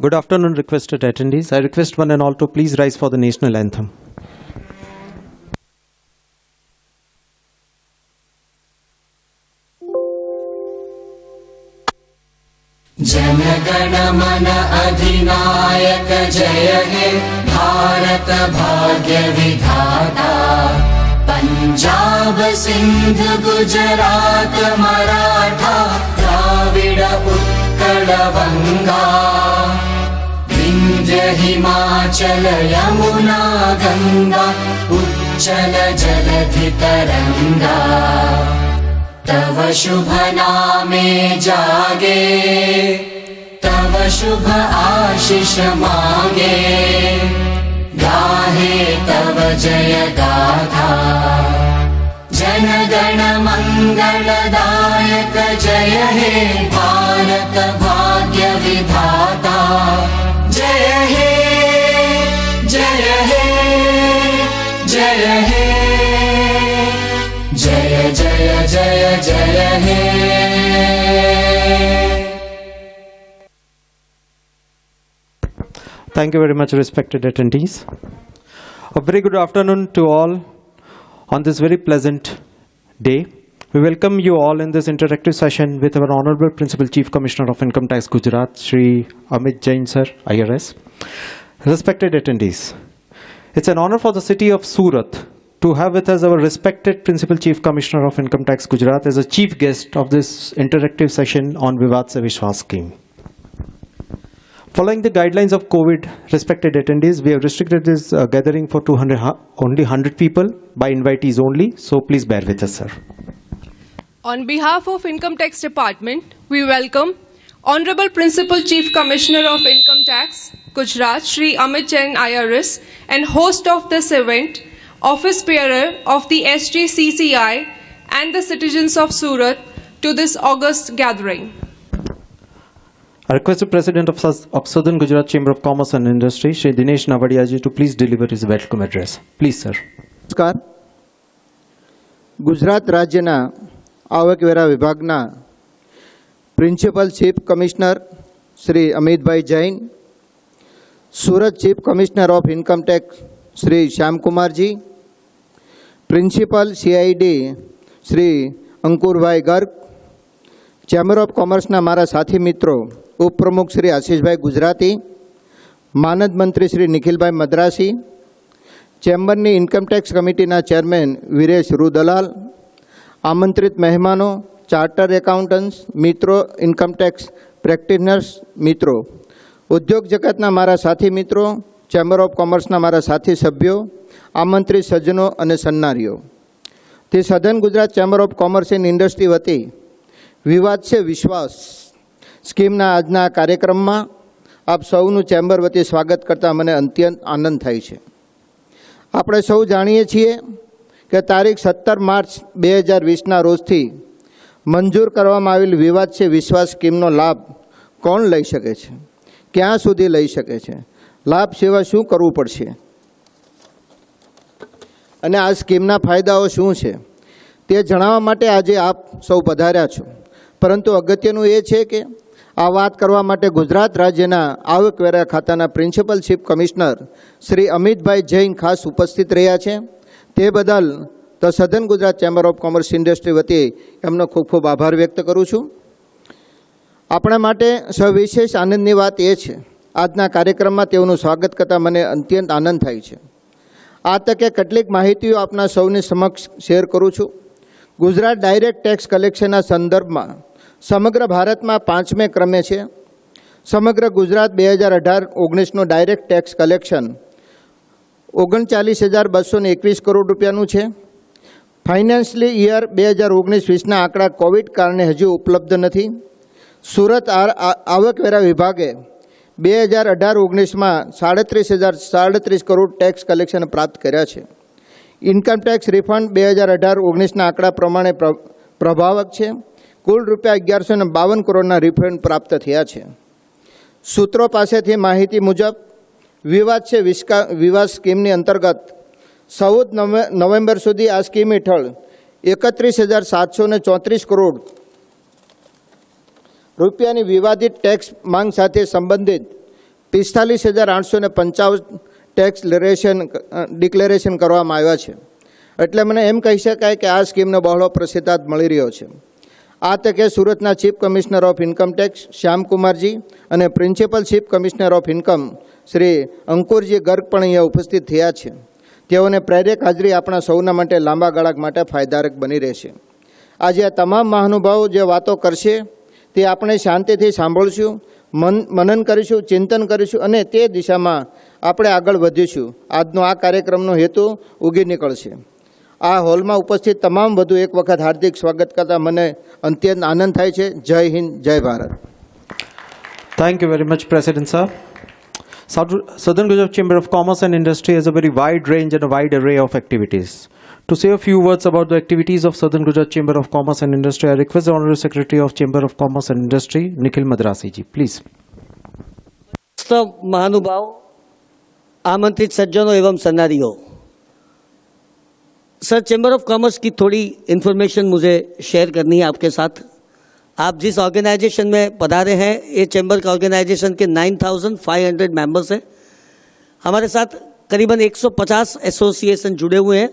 Good afternoon, requested attendees. I request one and all to please rise for the national anthem. Jana Gana मन अधिनायक जय हे भारत भाग्य विधाता। पंजाब सिंध गुजरात मराठा द्राविड उत्कल बंगा। विंध्य हिमाचल यमुना गंगा उच्चल जलधि तरंगा। तव शुभ नामे जागे तव शुभ आशीष मांगे। गाहे तव जय गाथा जन गण मंगलदायक जय हे भारत भाग्य विधाता। जय हे जय हे जय हे जय जय जय जय हे। Thank you very much, respected attendees. A very good afternoon to all on this very pleasant day. We welcome you all in this interactive session with our Honorable Principal Chief Commissioner of Income Tax Gujarat, Shri Amit Jain Sir, IRS. Respected attendees, it's an honor for the city of Surat to have with us our respected Principal Chief Commissioner of Income Tax Gujarat as a chief guest of this interactive session on Vivad Se Vishwas scheme. Following the guidelines of COVID, respected attendees, we have restricted this gathering for only 100 people by invitees only, so please bear with us, sir. On behalf of Income Tax Department, we welcome Honorable Principal Chief Commissioner of Income Tax, Gujarat, Shri Amit Jain IRS, and host of this event, office bearer of the SGCCI and the citizens of Surat to this August gathering. I request the President of Southern Gujarat Chamber of Commerce and Industry, Shri Dinesh Navadiyaji, to please deliver his welcome address. Please, sir. નમસ્કાર. ગુજરાત રાજ્યના આવકવેરા વિભાગના principal chief commissioner Shri Amitbhai Jain, Surat chief commissioner of income tax Shri Shyamkumarji, principal CID Shri Ankurbhai Garg, chamber of કોમર્સના મારા સાથી મિત્રો ઉપપ્રમુખ શ્રી આશીષભાઈ ગુજરાતી, માનદ મંત્રી શ્રી નિખિલભાઈ મદ્રાસી, ચેમ્બરની ઇન્કમ ટેક્સ કમિટીના ચેરમેન વિરેશ રૂદલાલ, આમંત્રિત મહેમાનો, ચાર્ટર એકાઉન્ટન્ટ્સ મિત્રો, ઇન્કમ ટેક્સ પ્રેક્ટિશનર્સ મિત્રો, ઉદ્યોગ જગતના મારા સાથી મિત્રો, ચેમ્બર ઓફ કોમર્સના મારા સાથી સભ્યો, આમંત્રિત સજ્જનો અને સન્નારીઓ, તે સધન Gujarat chamber of commerce and industry વતી વિવાદ છે વિશ્વાસ સ્કીમના આજના કાર્યક્રમમાં આપ સૌનું ચેમ્બર વતી સ્વાગત કરતા મને અત્યંત આનંદ થાય છે. આપણે સૌ જાણીએ છીએ કે તારીખ 17 માર્ચ 2020ના રોજથી મંજૂર કરવામાં આવેલ વિવાદ છે વિશ્વાસ સ્કીમનો લાભ કોણ લઈ શકે છે, ક્યાં સુધી લઈ શકે છે, લાભ સેવા શું કરવું પડશે અને આ સ્કીમના ફાયદાઓ શું છે તે જણાવવા માટે આજે આપ સૌ પધાર્યા છો. પરંતુ અગત્યનું એ છે કે આ વાત કરવા માટે ગુજરાત રાજ્યના આવકવેરા ખાતાના principal chief commissioner Shri Amitbhai Jain ખાસ ઉપસ્થિત રહ્યા છે. તે બદલ ધ સધન Gujarat chamber of commerce industry વતી એમનો ખૂબ ખૂબ આભાર વ્યક્ત કરું છું. આપણા માટે સવિશેષ આનંદની વાત એ છે આજના કાર્યક્રમમાં તેઓનું સ્વાગત કરતાં મને અત્યંત આનંદ થાય છે. આ તકે કેટલીક માહિતીઓ આપના સૌની સમક્ષ શેર કરું છું. ગુજરાત ડાયરેક્ટ ટેક્સ કલેક્શનના સંદર્ભમાં સમગ્ર ભારતમાં 5મે ક્રમે છે. સમગ્ર ગુજરાત 2018-19નું ડાયરેક્ટ ટેક્સ કલેક્શન 39,221 કરોડ રૂપિયાનું છે. ફાઇનાન્શિયલ યર 2019-20ના આંકડા કોવિડ કારણે હજુ ઉપલબ્ધ નથી. સુરત આવકવેરા વિભાગે 2018-19માં 37,037 કરોડ ટેક્સ કલેક્શન પ્રાપ્ત કર્યા છે. ઇન્કમ ટેક્સ રિફંડ 2018-19ના આંકડા પ્રમાણે પ્રભાવક છે. કુલ રૂપિયા 1152 કરોડના રિફંડ પ્રાપ્ત થયા છે. સૂત્રો પાસેથી માહિતી મુજબ વિવાદ છે વિવાદ સ્કીમની અંતર્ગત 14 નવેમ્બર સુધી આ સ્કીમ હેઠળ 31,734 કરોડ રૂપિયાની વિવાદિત ટેક્સ માંગ સાથે સંબંધિત 45,855 ટેક્સ ડિક્લેરેશન કરવામાં આવ્યા છે. એટલે મને એમ કહી શકાય કે આ સ્કીમનો બહોળો પ્રતિસાદ મળી રહ્યો છે. આ તકે સુરતના chief commissioner of income tax Shyamkumarji અને principal chief commissioner of income Shri Ankurji Garg પણ અહીંયા ઉપસ્થિત થયા છે. તેઓને પ્રેરક હાજરી આપણા સૌના માટે લાંબા ગાળા માટે ફાયદારક બની રહેશે. આજે આ તમામ મહાનુભાવો જે વાતો કરશે તે આપણે શાંતિથી સાંભળશું, મનન કરીશું, ચિંતન કરીશું અને તે દિશામાં આપણે આગળ વધીશું. આજનો આ કાર્યક્રમનો હેતુ ઉગી નીકળશે. આ હોલમાં ઉપસ્થિત તમામ વધુ એક વખત હાર્દિક સ્વાગત કરતા મને અત્યંત આનંદ થાય છે. જય હિન્દ, જય Bharat. Thank you very much, President sir. Southern Gujarat Chamber of Commerce and Industry has a very wide range and a wide array of activities. To say a few words about the activities of Southern Gujarat Chamber of Commerce and Industry, I request the Honorary Secretary of Chamber of Commerce and Industry, Nikhil Madrasi ji, please. सब महानुभाव, आमंत्रित सज्जनों एवं सन्नारियों, sir chamber of commerce की थोड़ी information मुझे share करनी है आपके साथ. आप जिस ऑर्गेनाइजेशन में पधारे हैं, ये चैम्बर का ऑर्गेनाइजेशन के 9,500 मेंबर्स हैं. हमारे साथ करीबन 150 एसोसिएशन जुड़े हुए हैं.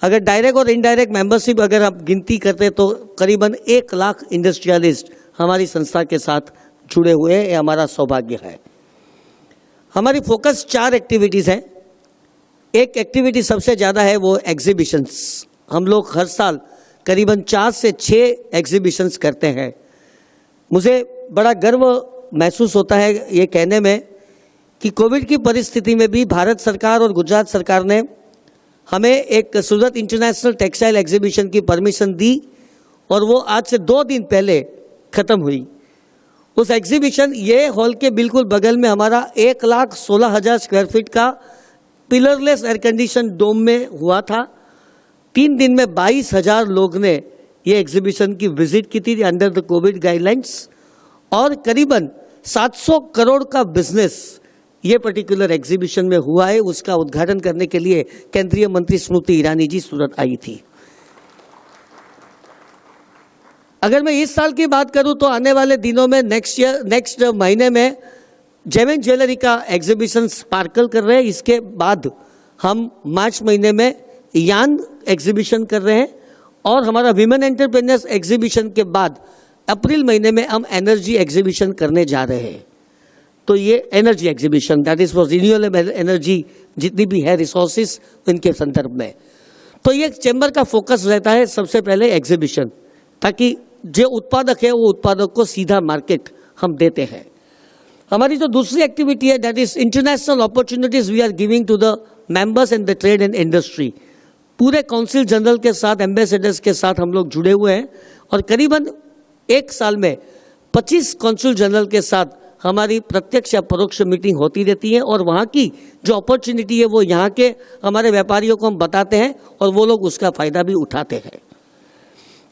अगर डायरेक्ट और इनडायरेक्ट मेंबरशिप अगर आप गिनती करते हैं तो करीबन 1 लाख इंडस्ट्रियलिस्ट हमारी संस्था के साथ जुड़े हुए हैं. ये हमारा सौभाग्य है. हमारी फोकस 4 एक्टिविटीज़ हैं. एक एक्टिविटी सबसे ज़्यादा है वो एग्जीबिशंस. हम लोग हर साल करीबन 4 से 6 एग्जीबिशंस करते हैं. मुझे बड़ा गर्व महसूस होता है ये कहने में कि कोविड की परिस्थिति में भी भारत सरकार और गुजरात सरकार ने हमें एक सूरत इंटरनेशनल टेक्सटाइल एग्जीबिशन की परमिशन दी और वो आज से 2 दिन पहले ख़त्म हुई. उस एग्जीबिशन ये हॉल के बिल्कुल बगल में हमारा 1,16,000 स्क्वायर फीट का पिलरलेस एयर कंडीशन डोम में हुआ था. 3 दिन में 22,000 लोग ने ये एग्जीबिशन की विजिट की थी अंडर द कोविड गाइडलाइंस और करीबन 700 करोड़ का बिजनेस ये पर्टिकुलर एग्जीबिशन में हुआ है. उसका उद्घाटन करने के लिए केंद्रीय मंत्री स्मृति ईरानी जी सूरत आई थी. अगर मैं इस साल की बात करूं तो आने वाले दिनों में नेक्स्ट महीने में जेम ज्वेलरी का एग्जीबिशन स्पार्कल कर रहे हैं. इसके बाद हम मार्च महीने में यान एग्जीबिशन कर रहे हैं और हमारा विमेन एंटरप्रेन्योर्स एग्जीबिशन के बाद अप्रैल महीने में हम एनर्जी एग्जीबिशन करने जा रहे हैं. तो ये energy exhibition that is for renewable energy जितनी भी है रिसोर्सेज इनके संदर्भ में. तो ये चैम्बर का फोकस रहता है सबसे पहले एग्जीबिशन, ताकि जो उत्पादक है वो उत्पादक को सीधा मार्केट हम देते हैं. हमारी जो दूसरी एक्टिविटी है that is international opportunities we are giving to the members in the trade and industry. पूरे काउंसिल जनरल के साथ एम्बेसडर्स के साथ हम लोग जुड़े हुए हैं और करीबन 1 साल में 25 काउंसिल जनरल के साथ हमारी प्रत्यक्ष या परोक्ष मीटिंग होती रहती है और वहाँ की जो अपॉर्चुनिटी है वो यहाँ के हमारे व्यापारियों को हम बताते हैं और वो लोग उसका फ़ायदा भी उठाते हैं.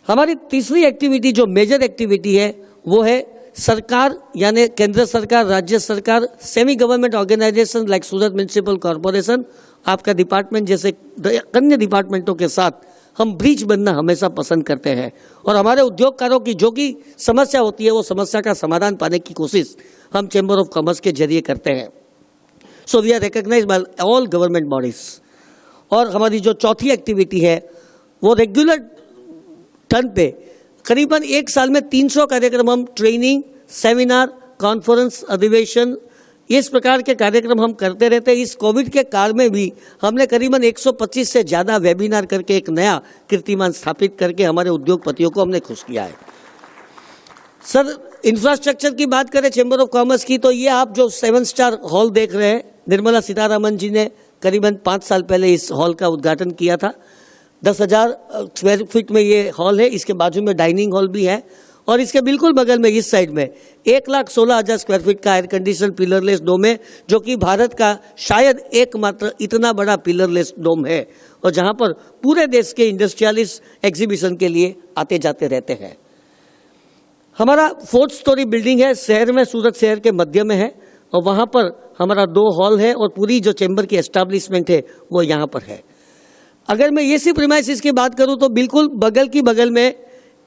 हमारी तीसरी एक्टिविटी जो मेजर एक्टिविटी है वो है सरकार यानी केंद्र सरकार, राज्य सरकार, सेमी गवर्नमेंट ऑर्गेनाइजेशन लाइक सूरत म्यूनिसिपल कॉरपोरेशन, आपका डिपार्टमेंट जैसे अन्य डिपार्टमेंटों के साथ हम ब्रिज बनना हमेशा पसंद करते हैं और हमारे उद्योगकारों की जो की समस्या होती है वो समस्या का समाधान पाने की कोशिश हम चैम्बर ऑफ कॉमर्स के जरिए करते हैं. So we are recognised by all government bodies. और हमारी जो चौथी एक्टिविटी है वो रेगुलर टर्न पे करीबन 1 साल में 300 कार्यक्रम हम ट्रेनिंग, सेमिनार, कॉन्फ्रेंस, अधिवेशन इस प्रकार के कार्यक्रम हम करते रहते हैं. इस कोविड के काल में भी हमने करीबन 125 से ज़्यादा वेबिनार करके एक नया कीर्तिमान स्थापित करके हमारे उद्योगपतियों को हमने खुश किया है. सर इंफ्रास्ट्रक्चर की बात करें चैम्बर ऑफ कॉमर्स की तो ये आप जो 7 स्टार हॉल देख रहे हैं, निर्मला सीतारामन जी ने करीबन 5 साल पहले इस हॉल का उद्घाटन किया था. 10,000 स्क्वायर फीट में ये हॉल है. इसके बाजू में डाइनिंग हॉल भी है और इसके बिल्कुल बगल में इस साइड में 1,16,000 स्क्वायर फीट का एयर कंडीशन पिलरलेस डोम है जो कि भारत का शायद एकमात्र इतना बड़ा पिलरलेस डोम है और जहां पर पूरे देश के इंडस्ट्रियलिस्ट एग्जीबिशन के लिए आते जाते रहते हैं. हमारा 4th स्टोरी बिल्डिंग है, शहर में, सूरत शहर के मध्य में है और वहाँ पर हमारा 2 हॉल है और पूरी जो चैम्बर की एस्टैब्लिशमेंट है वो यहाँ पर है. अगर मैं ये सी प्रीमाइसेस की बात करूँ तो बिल्कुल बगल में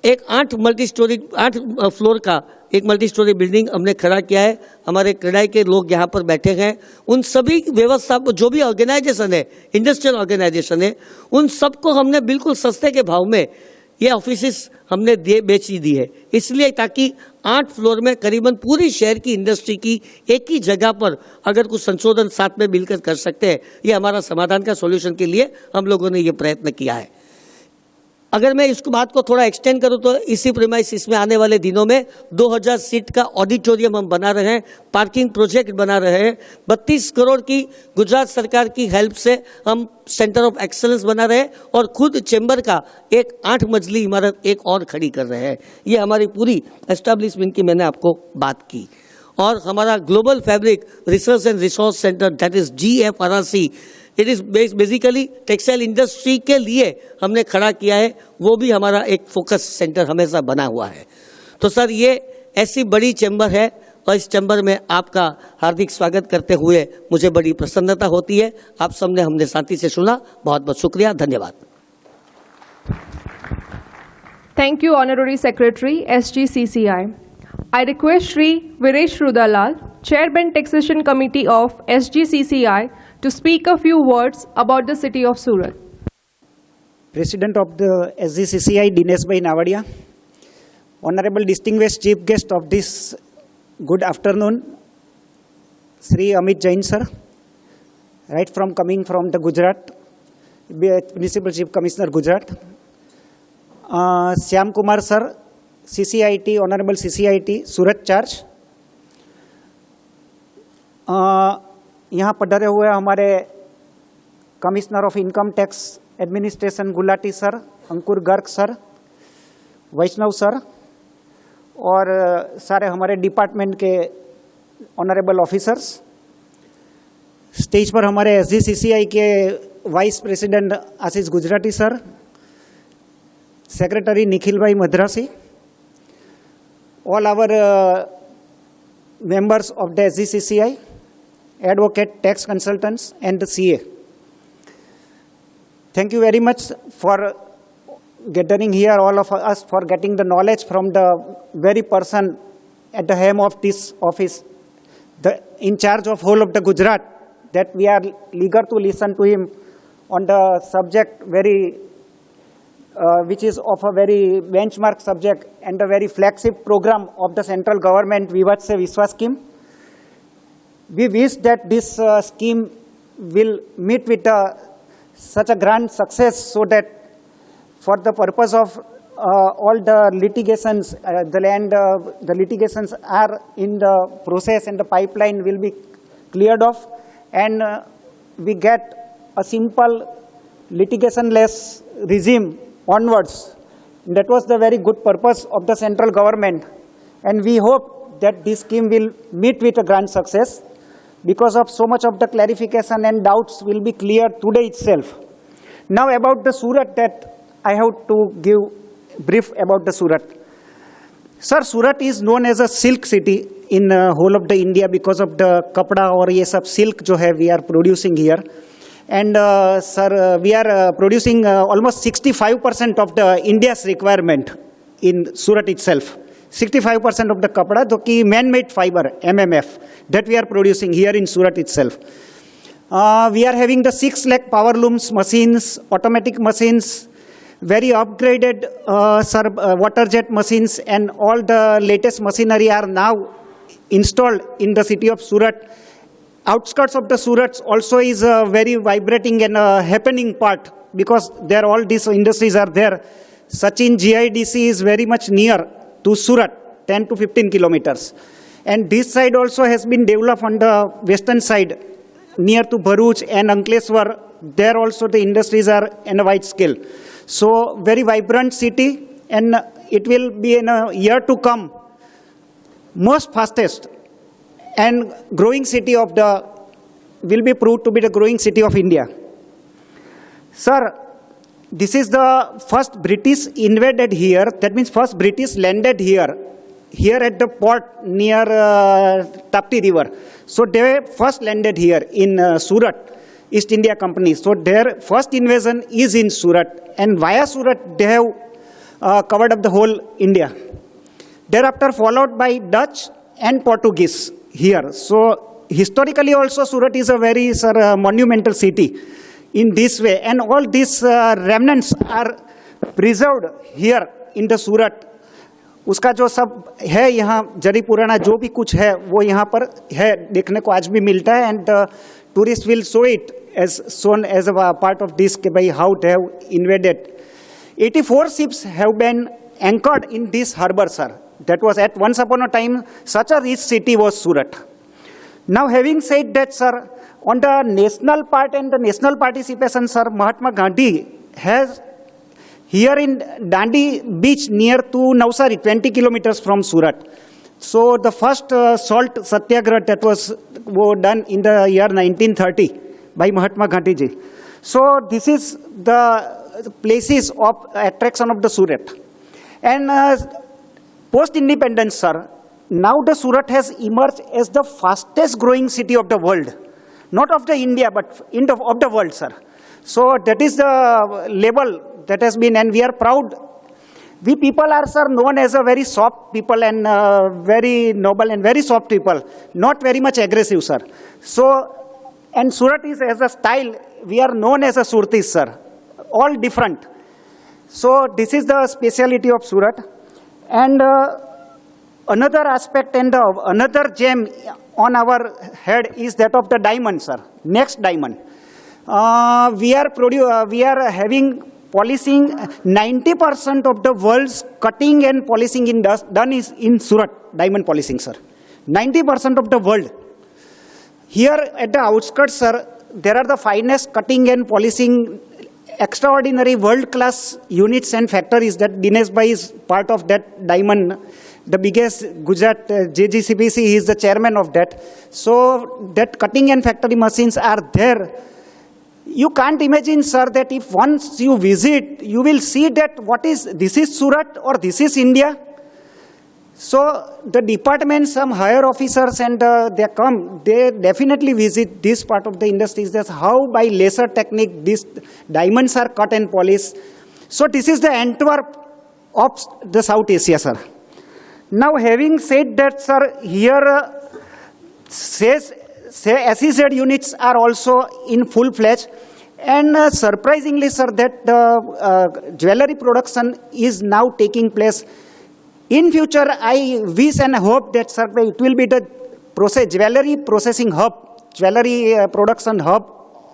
एक 8 फ्लोर का एक मल्टी स्टोरी बिल्डिंग हमने खड़ा किया है। हमारे क्रेडाई के लोग यहाँ पर बैठे हैं। उन सभी व्यवस्था जो भी ऑर्गेनाइजेशन है, इंडस्ट्रियल ऑर्गेनाइजेशन है, उन सबको हमने बिल्कुल सस्ते के भाव में ये ऑफिसेस हमने बेच दी है, इसलिए ताकि 8 फ्लोर में करीबन पूरी शहर की इंडस्ट्री की एक ही जगह पर अगर कुछ संशोधन साथ में मिलकर कर सकते हैं, ये हमारा समाधान का सॉल्यूशन के लिए हम लोगों ने ये प्रयत्न किया है। अगर मैं इसको बात को थोड़ा एक्सटेंड करूं तो इसी प्रीमाइसिस में आने वाले दिनों में 2000 सीट का ऑडिटोरियम हम बना रहे हैं, पार्किंग प्रोजेक्ट बना रहे हैं, 32 करोड़ की गुजरात सरकार की हेल्प से हम सेंटर ऑफ एक्सेलेंस बना रहे हैं और खुद चेंबर का एक 8 मंजिली इमारत एक और खड़ी कर रहे हैं। ये हमारी पूरी एस्टैब्लिशमेंट की मैंने आपको बात की। और हमारा global fabric research and resource centre that is GFRRC, it is basically textile industry के लिए हमने खड़ा किया है, वो भी हमारा एक फोकस सेंटर हमेशा बना हुआ है। तो सर ये ऐसी बड़ी चैम्बर है और इस चैम्बर में आपका हार्दिक स्वागत करते हुए मुझे बड़ी प्रसन्नता होती है। आप सबने हमने शांति से सुना, बहुत बहुत शुक्रिया, धन्यवाद। Thank you, Honorary Secretary, SGCCI. I request Shri Viresh Rudalal, Chairman Taxation Committee of SGCCI, to speak a few words about the city of Surat. President of the SGCCI, Dinesh Bhai Navadia, Honorable Distinguished Chief Guest of this good afternoon, Sri Amit Jain sir, right from coming from the Gujarat, Principal Chief Commissioner Gujarat, Syam Kumar sir, CCIT, Honorable CCIT, Surat Charge, यहाँ पधारे हुए हमारे commissioner of income tax administration Gulati sir, Ankur Garg sir, Vaishnav sir और सारे हमारे department के honourable officers. Stage पर हमारे SGCCI के vice president Ashish Gujarati sir, secretary Nikhil bhai Madrasi, all our members of the SGCCI, advocate, tax consultants and the CA. Thank you very much for gathering here, all of us, for getting the knowledge from the very person at the helm of this office, in charge of whole of the Gujarat, that we are eager to listen to him on the subject which is of a very benchmark subject and a very flagship program of the central government, Vivad Se Vishwas scheme. We wish that this scheme will meet with such a grand success, so that for the purpose of all the litigations, the litigations are in the process and the pipeline will be cleared off, and we get a simple litigation-less regime onwards. That was the very good purpose of the central government, and we hope that this scheme will meet with a grand success, because of so much of the clarification and doubts will be cleared today itself. Now about the Surat, that I have to give brief about the Surat. Sir, Surat is known as a silk city in whole of the India because of the kapda और ये सब silk जो है we are producing here. And sir, we are producing almost 65% of the India's requirement in Surat itself. 65% of the kapda, जो कि man-made fiber, MMF, that we are producing here in Surat itself. We are having the 6 lakh power looms machines, automatic machines, very upgraded water jet machines, and all the latest machinery are now installed in the city of Surat. Outskirts of the Surat also is a very vibrating and happening part, because there all these industries are there. Sachin GIDC is very much near to Surat, 10 to 15 kilometers. And this side also has been developed on the western side, near to Bharuch and Ankleshwar. There also the industries are in a wide scale. So very vibrant city, and it will be in a year to come most fastest and growing city of will be proved to be the growing city of India. Sir, this is the first British invaded here, that means first British landed here at the port near Tapti River. So they first landed here in Surat, East India Company. So their first invasion is in Surat, and via Surat they have covered up the whole India. Thereafter followed by Dutch and Portuguese here. So historically also Surat is a very monumental city in this way, and all these remnants are preserved here in the Surat. उसका जो सब है यहाँ जरी पुराना जो भी कुछ है वो यहाँ पर है, देखने को आज भी मिलता है, and tourist will show it as shown as a part of this by how they have invaded. 84 ships have been anchored in this harbor, sir. That was at once upon a time such a rich city was Surat. Now having said that, sir, on the national part and the national participation, sir, Mahatma Gandhi has here in Dandi beach near to Navsari, 20 kilometers from Surat. So the first salt satyagraha that was done in the year 1930 by Mahatma Gandhi ji. So this is the places of attraction of the Surat. And post-independence, sir, now the Surat has emerged as the fastest growing city of the world. Not of the India, but of the world, sir. So that is the level that has been, and we are proud. We people are, sir, known as a very soft people and very noble and very soft people. Not very much aggressive, sir. So, and Surat is as a style, we are known as a Surtis, sir. All different. So this is the speciality of Surat. And another aspect and another gem on our head is that of the diamond, sir. Next diamond. We are having polishing 90% of the world's cutting and polishing done is in Surat, diamond polishing, sir. 90% of the world. Here at the outskirts, sir, there are the finest cutting and polishing, extraordinary world-class units and factories that Dinesh Bhai is part of that diamond. The biggest Gujarat JGCPC, he is the chairman of that. So that cutting and factory machines are there. You can't imagine, sir, that if once you visit, you will see that this is Surat or this is India. So the department, some higher officers and they definitely visit this part of the industries. That's how by laser technique these diamonds are cut and polished. So this is the Antwerp of the South Asia, sir. Now having said that, sir, here SEZ units are also in full-fledged, and surprisingly, sir, that the jewelry production is now taking place. In future, I wish and hope that, sir, it will be the jewelry processing hub, jewelry production hub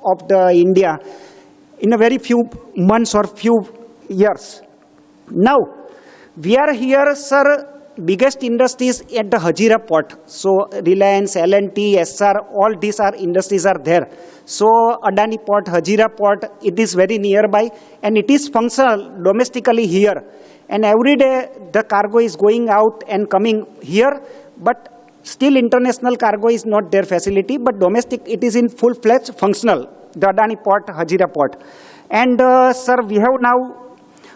of the India in a very few months or few years. Now, we are here, sir, biggest industries at the Hazira port. So Reliance, L&T, SR, all these industries are there. So Adani port, Hazira port, it is very nearby and it is functional domestically here. And every day the cargo is going out and coming here, but still international cargo is not their facility, but domestic it is in full-fledged functional, the Adani port, Hazira port. And sir, we have now,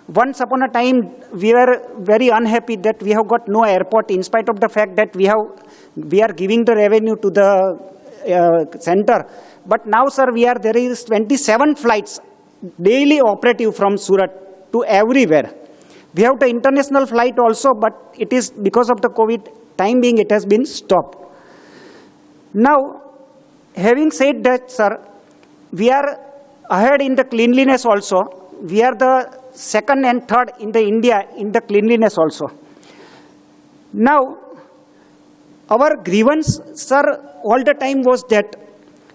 once upon a time, we were very unhappy that we have got no airport in spite of the fact that we are giving the revenue to the center. But now, sir, there is 27 flights daily operative from Surat to everywhere. We have the international flight also, but it is because of the COVID time being, it has been stopped. Now, having said that, sir, we are ahead in the cleanliness also. We are the second and third in the India in the cleanliness also. Now, our grievance, sir, all the time was that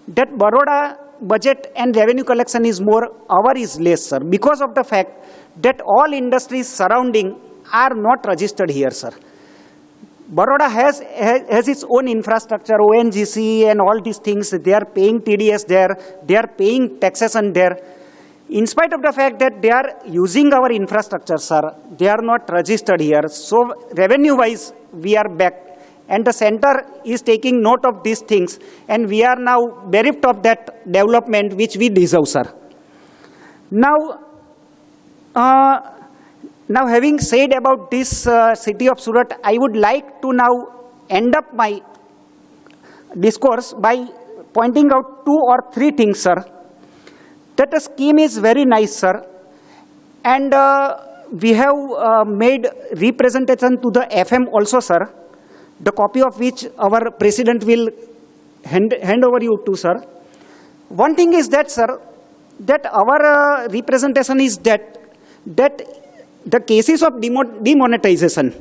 Baroda budget and revenue collection is more, our is less, sir, because of the fact that all industries surrounding are not registered here, sir. Baroda has its own infrastructure, ONGC and all these things. They are paying TDS there. They are paying taxation there. In spite of the fact that they are using our infrastructure, sir, they are not registered here. So revenue-wise, we are back. And the center is taking note of these things. And we are now bereft of that development which we deserve, sir. Now having said about this city of Surat, I would like to now end up my discourse by pointing out 2 or 3 things, sir. That the scheme is very nice, sir. And we have made representation to the FM also, sir, the copy of which our president will hand over you to, sir. One thing is that, sir, that our representation is that the cases of demonetization,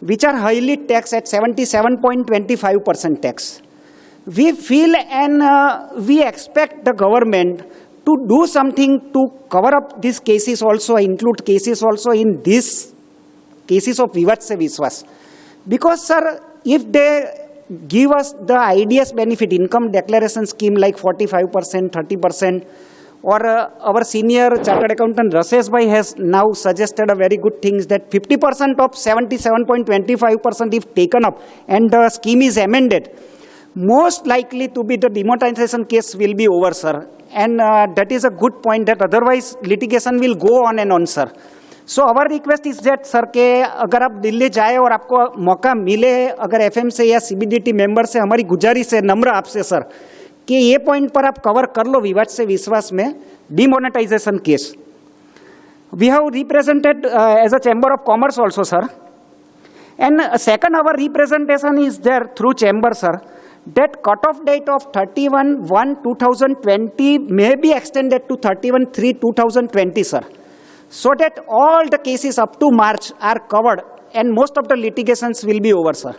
which are highly taxed at 77.25% tax, we feel and we expect the government to do something to cover up these cases also, include cases also in these cases of Vivad Se Vishwas. Because, sir, if they give us the IDS benefit, income declaration scheme like 45%, 30%, or our senior chartered accountant Rasesh Bhai has now suggested a very good thing, that 50% of 77.25% if taken up and the scheme is amended, most likely to be the demonetization case will be over, sir. And that is a good point, that otherwise litigation will go on and on, sir. So our request is that, sir, के अगर आप दिल्ली जाए और आपको मौका मिले, अगर FM से या CBDT मेंबर से, हमारी गुजारिश है नम्र आपसे, सर, कि ये पॉइंट पर आप कवर कर लो विवाद से विश्वास में demonetisation case. We have represented as a Chamber of Commerce also, sir. And second, our representation is there through Chamber, sir, that cut-off date of 31/1/2020 may be extended to 31/3/2020, sir, so that all the cases up to March are covered and most of the litigations will be over, sir.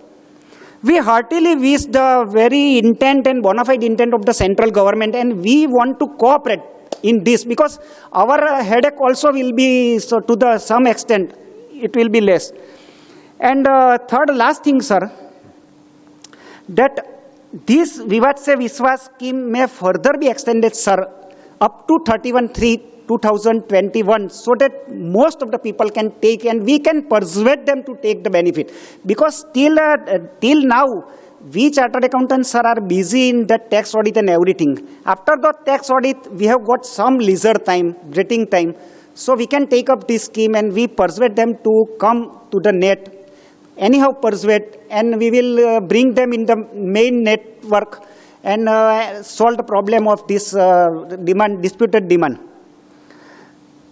We heartily wish the very intent and bona fide intent of the central government, and we want to cooperate in this, because our headache also will be, so to the some extent, it will be less. And third, last thing, sir, that this Vivad Se Vishwas scheme may further be extended, sir, up to 31/3/2021, so that most of the people can take and we can persuade them to take the benefit. Because till now, we chartered accountants, sir, are busy in the tax audit and everything. After the tax audit, we have got some leisure time, breathing time, so we can take up this scheme and we persuade them to come to the net. Anyhow persuade, and we will bring them in the main network and solve the problem of this disputed demand.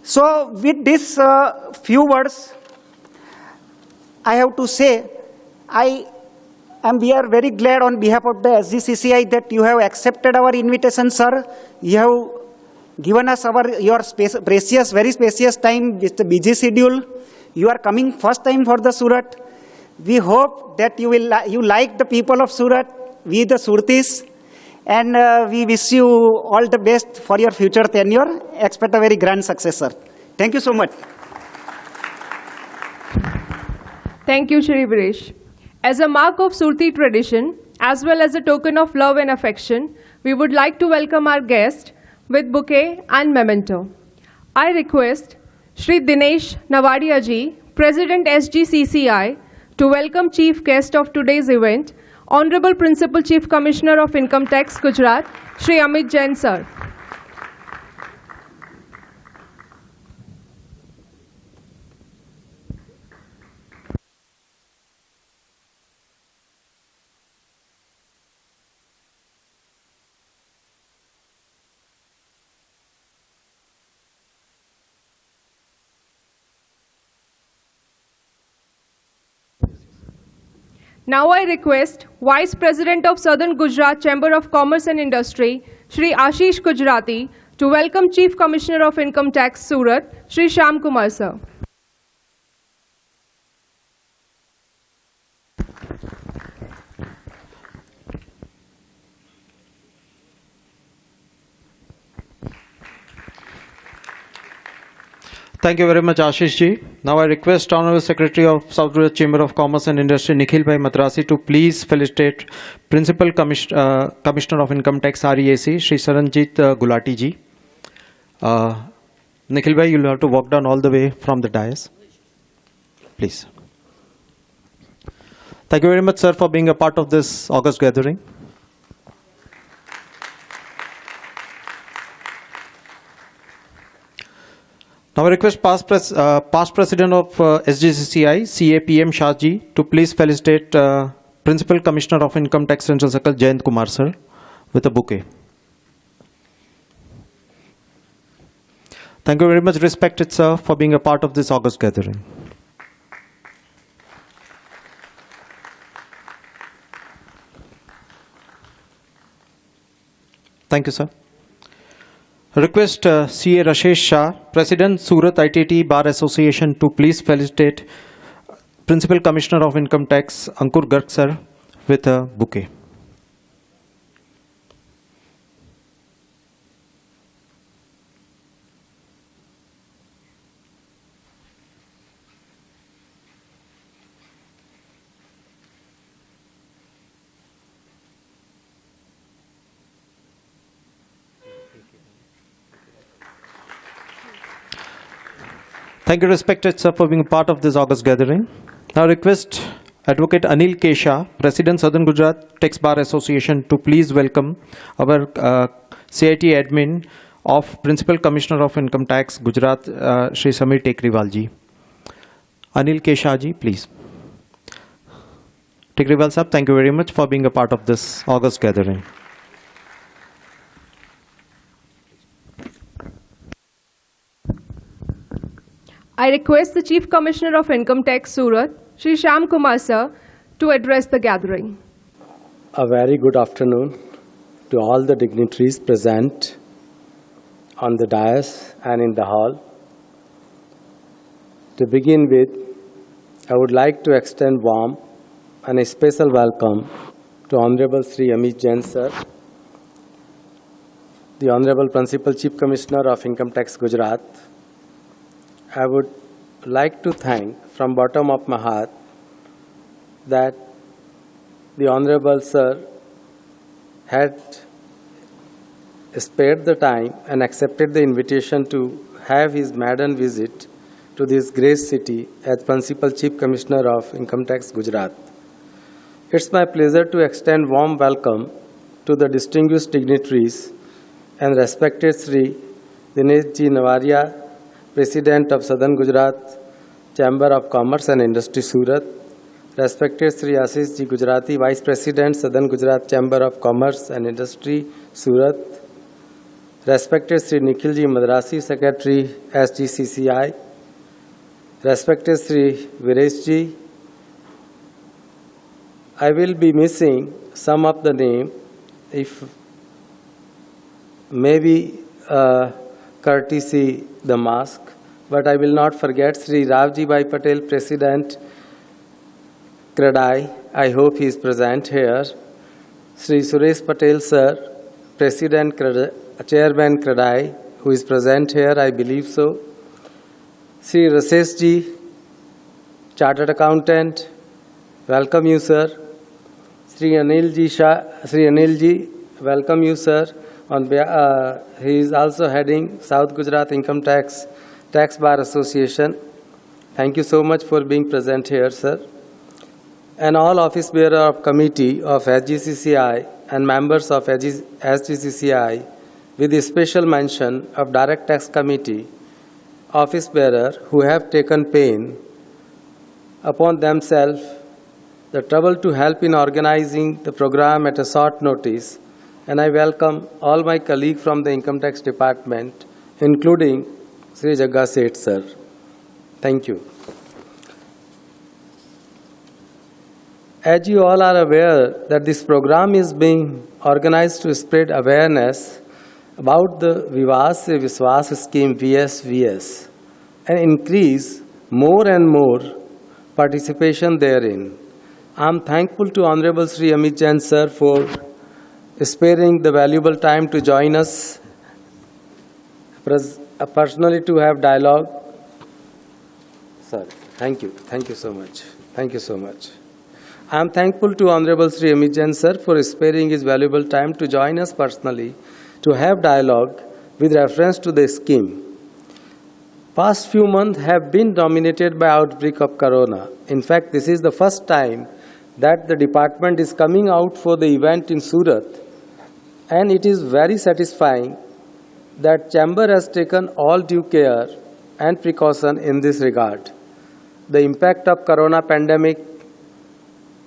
So with this few words, I have to say, we are very glad on behalf of the SGCCI that you have accepted our invitation, sir. You have given us your precious, very spacious time with the busy schedule. You are coming first time for the Surat. We hope that you like the people of Surat, we the Surtis, and we wish you all the best for your future tenure. Expect a very grand success, sir. Thank you so much. Thank you, Shri Viresh. As a mark of Surti tradition, as well as a token of love and affection, we would like to welcome our guest with bouquet and memento. I request Shri Dinesh Navadia ji, President SGCCI, to welcome chief guest of today's event, Honorable Principal Chief Commissioner of Income Tax, Gujarat, Shri Amit Jain, sir. Now I request Vice President of Southern Gujarat Chamber of Commerce and Industry, Shri Ashish Gujarati, to welcome Chief Commissioner of Income Tax, Surat, Shri Shyam Kumar, sir. Thank you very much, Ashish ji. Now I request Honorable Secretary of South Gujarat Chamber of Commerce and Industry, Nikhil Bhai Madrasi, to please felicitate Principal Commissioner of Income Tax, REAC, Shri Saranjit Gulati ji. Nikhil Bhai, you'll have to walk down all the way from the dais. Please. Thank you very much, sir, for being a part of this August gathering. Now I request past President of SGCCI, CAPM Shah ji, to please felicitate Principal Commissioner of Income Tax Central Circle, Jayant Kumar, sir, with a bouquet. Thank you very much, respected sir, for being a part of this August gathering. Thank you, sir. Request CA Rashesh Shah, President Surat ITT Bar Association, to please felicitate Principal Commissioner of Income Tax Ankur Garg sir with a bouquet. Thank you, respected sir, for being part of this August gathering. Now request Advocate Anil Kesha, President Southern Gujarat Tax Bar Association, to please welcome our CIT admin of Principal Commissioner of Income Tax Gujarat, Shri Samir Tekriwal ji. Anil Kesha ji, please. Tekriwal sir, thank you very much for being a part of this August gathering. I request the Chief Commissioner of Income Tax Surat, Shri Shyam Kumar sir, to address the gathering. A very good afternoon to all the dignitaries present on the dais and in the hall. To begin with, I would like to extend warm and a special welcome to Honorable Sri Amit Jain sir, the Honorable Principal Chief Commissioner of Income Tax Gujarat. I would like to thank from bottom of my heart that the Honorable Sir had spared the time and accepted the invitation to have his maiden visit to this great city as Principal Chief Commissioner of Income Tax Gujarat. It's my pleasure to extend warm welcome to the distinguished dignitaries and respected Sri Dinesh Ji Navaria, President of Southern Gujarat Chamber of Commerce and Industry Surat, respected Sri Ashish Ji Gujarati, Vice President Southern Gujarat Chamber of Commerce and Industry Surat, respected Sri Nikhil Ji Madrasi, Secretary SGCCI, respected Sri Viresh Ji. I will be missing some of the name, if maybe courtesy the mask, but I will not forget Sri Ravji Bhai Patel, President CREDAI. I hope he is present here. Sri Suresh Patel sir, President Chairman CREDAI, who is present here, I believe so. Sri Rasesh Ji, Chartered Accountant, welcome you sir. Sri Anil Ji Shah, Sri Anil Ji, welcome you sir. He is also heading South Gujarat Income Tax Bar Association. Thank you so much for being present here, sir. And all office bearer of committee of SGCCI and members of SGCCI, with a special mention of Direct Tax Committee office bearer who have taken pain upon themselves the trouble to help in organizing the program at a short notice. And I welcome all my colleagues from the Income Tax Department, including Sri Jagga Seth sir. Thank you. As you all are aware that this program is being organized to spread awareness about the Vivad Se Vishwas scheme VSVS and increase more and more participation therein. I am thankful to Honorable Sri Amit Jain sir for sparing the valuable time to join us, personally to have dialogue. Sir, thank you. Thank you so much. Thank you so much. I am thankful to Honorable Sri Amit Jain sir for sparing his valuable time to join us personally to have dialogue with reference to the scheme. Past few months have been dominated by outbreak of corona. In fact, this is the first time that the department is coming out for the event in Surat. And it is very satisfying that Chamber has taken all due care and precaution in this regard. The impact of corona pandemic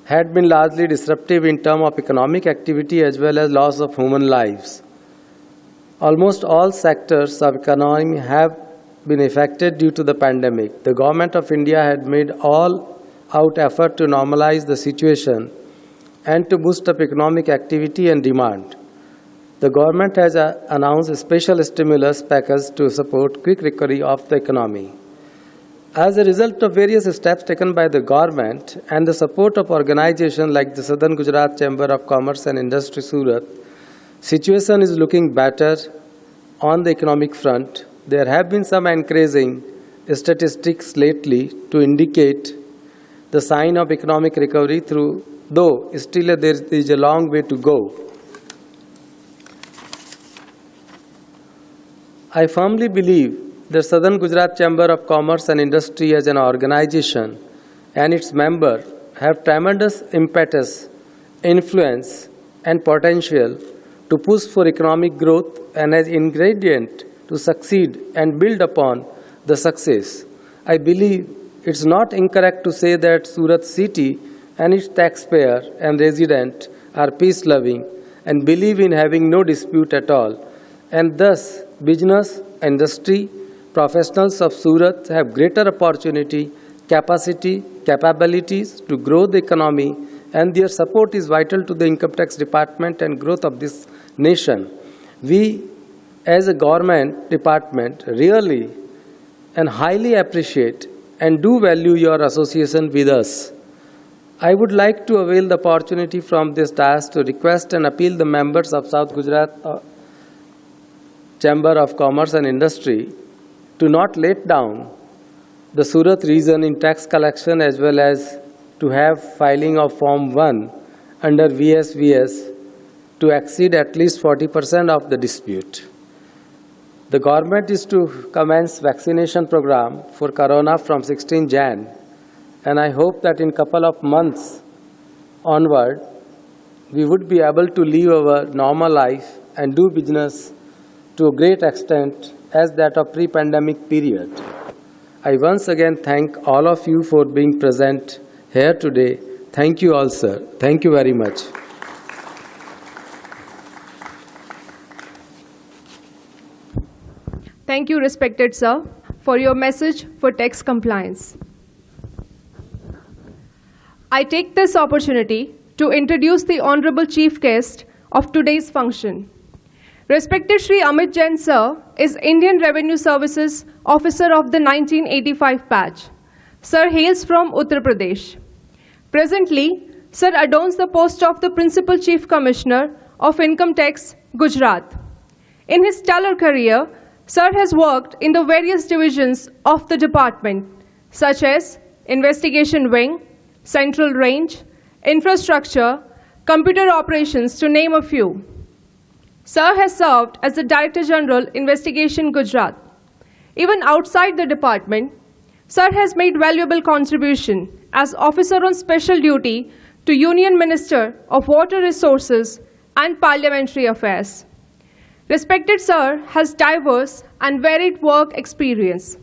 had been largely disruptive in terms of economic activity as well as loss of human lives. Almost all sectors of economy have been affected due to the pandemic, the Government of India had made all-out effort to normalize the situation and to boost up economic activity and demand. The government has announced a special stimulus package to support quick recovery of the economy. As a result of various steps taken by the government and the support of organizations like the Southern Gujarat Chamber of Commerce and Industry Surat, situation is looking better on the economic front. There have been some encouraging statistics lately to indicate the sign of economic recovery though still there is a long way to go. I firmly believe the Southern Gujarat Chamber of Commerce and Industry as an organization and its members have tremendous impetus, influence and potential to push for economic growth and as ingredient to succeed and build upon the success. I believe it's not incorrect to say that Surat city and its taxpayer and resident are peace-loving and believe in having no dispute at all, and thus business, industry, professionals of Surat have greater opportunity, capacity, capabilities to grow the economy, and their support is vital to the income tax department and growth of this nation. We, as a government department, really and highly appreciate and do value your association with us. I would like to avail the opportunity from this dais to request and appeal the members of South Gujarat Chamber of Commerce and Industry to not let down the Surat region in tax collection as well as to have filing of Form 1 under VSVS to exceed at least 40% of the dispute. The government is to commence vaccination program for Corona from 16 Jan, and I hope that in couple of months onward, we would be able to live our normal life and do business to a great extent as that of pre-pandemic period. I once again thank all of you for being present here today. Thank you all, sir. Thank you very much. Thank you, respected sir, for your message for tax compliance. I take this opportunity to introduce the Honorable Chief Guest of today's function. Respected Shri Amit Jain sir is Indian Revenue Services Officer of the 1985 batch. Sir hails from Uttar Pradesh. Presently, sir adorns the post of the Principal Chief Commissioner of Income Tax, Gujarat. In his stellar career, sir has worked in the various divisions of the department, such as Investigation Wing, Central Range, Infrastructure, Computer Operations, to name a few. Sir has served as the Director General, Investigation Gujarat. Even outside the department, sir has made valuable contribution as Officer on Special Duty to Union Minister of Water Resources and Parliamentary Affairs. Respected sir has diverse and varied work experience.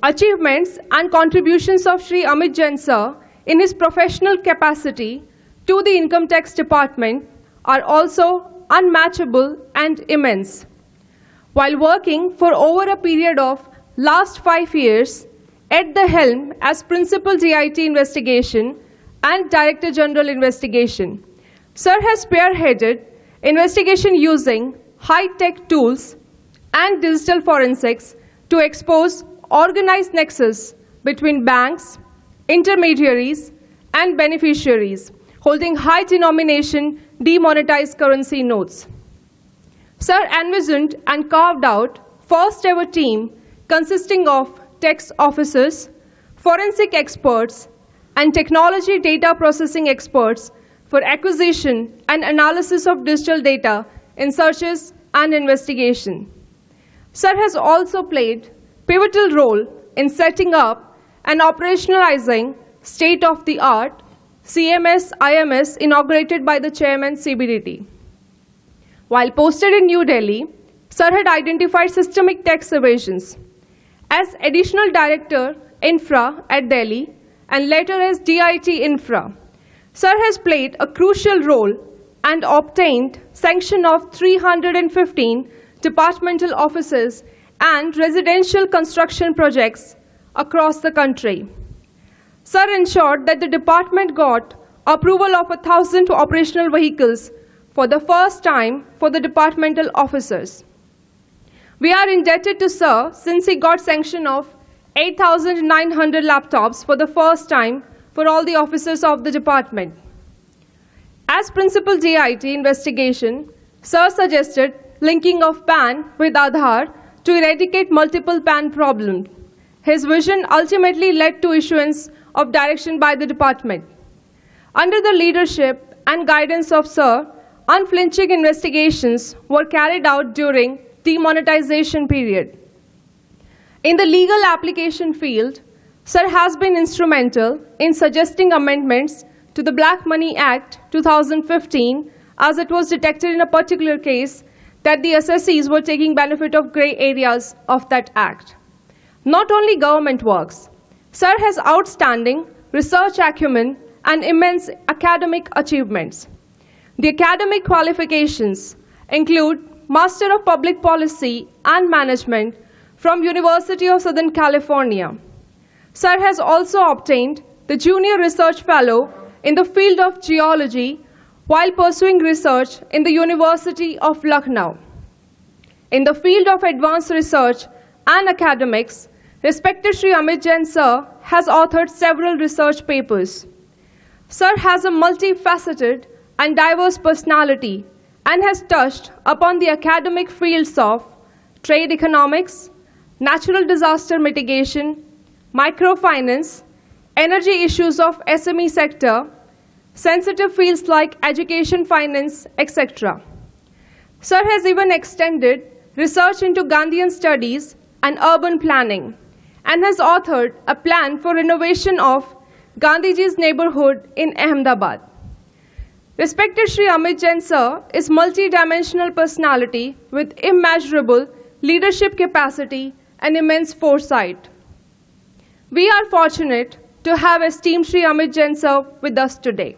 Achievements and contributions of Shri Amit Jain sir in his professional capacity to the Income Tax Department are also unmatchable and immense. While working for over a period of last 5 years at the helm as Principal DIT Investigation and Director General Investigation, sir has spearheaded investigation using high-tech tools and digital forensics to expose organized nexus between banks, intermediaries, and beneficiaries holding high denomination demonetized currency notes. Sir envisioned and carved out first ever team consisting of tax officers, forensic experts, and technology data processing experts for acquisition and analysis of digital data in searches and investigation. Sir has also played pivotal role in setting up and operationalizing state-of-the-art CMS-IMS inaugurated by the Chairman CBDT. While posted in New Delhi, sir had identified systemic tax evasions. As Additional Director Infra at Delhi and later as DIT Infra, sir has played a crucial role and obtained sanction of 315 departmental offices and residential construction projects across the country. Sir ensured that the department got approval of 1,000 operational vehicles for the first time for the departmental officers. We are indebted to Sir since he got sanction of 8,900 laptops for the first time for all the officers of the department. As Principal DIT investigation, Sir suggested linking of PAN with Aadhaar to eradicate multiple PAN problems. His vision ultimately led to issuance of direction by the department. Under the leadership and guidance of Sir, unflinching investigations were carried out during demonetization period. In the legal application field, Sir has been instrumental in suggesting amendments to the Black Money Act 2015 as it was detected in a particular case that the assessees were taking benefit of grey areas of that act. Not only government works, Sir has outstanding research acumen and immense academic achievements. The academic qualifications include Master of Public Policy and Management from University of Southern California. Sir has also obtained the Junior Research Fellow in the field of geology while pursuing research in the University of Lucknow. In the field of advanced research and academics, respected Shri Amit Jain Sir has authored several research papers. Sir has a multifaceted and diverse personality and has touched upon the academic fields of trade economics, natural disaster mitigation, microfinance, energy issues of SME sector, sensitive fields like education finance, etc. Sir has even extended research into Gandhian studies and urban planning and has authored a plan for renovation of Gandhiji's neighborhood in Ahmedabad. Respected Shri Amit Jain Sir is multi-dimensional personality with immeasurable leadership capacity and immense foresight. We are fortunate to have esteemed Shri Amit Jain Sir with us today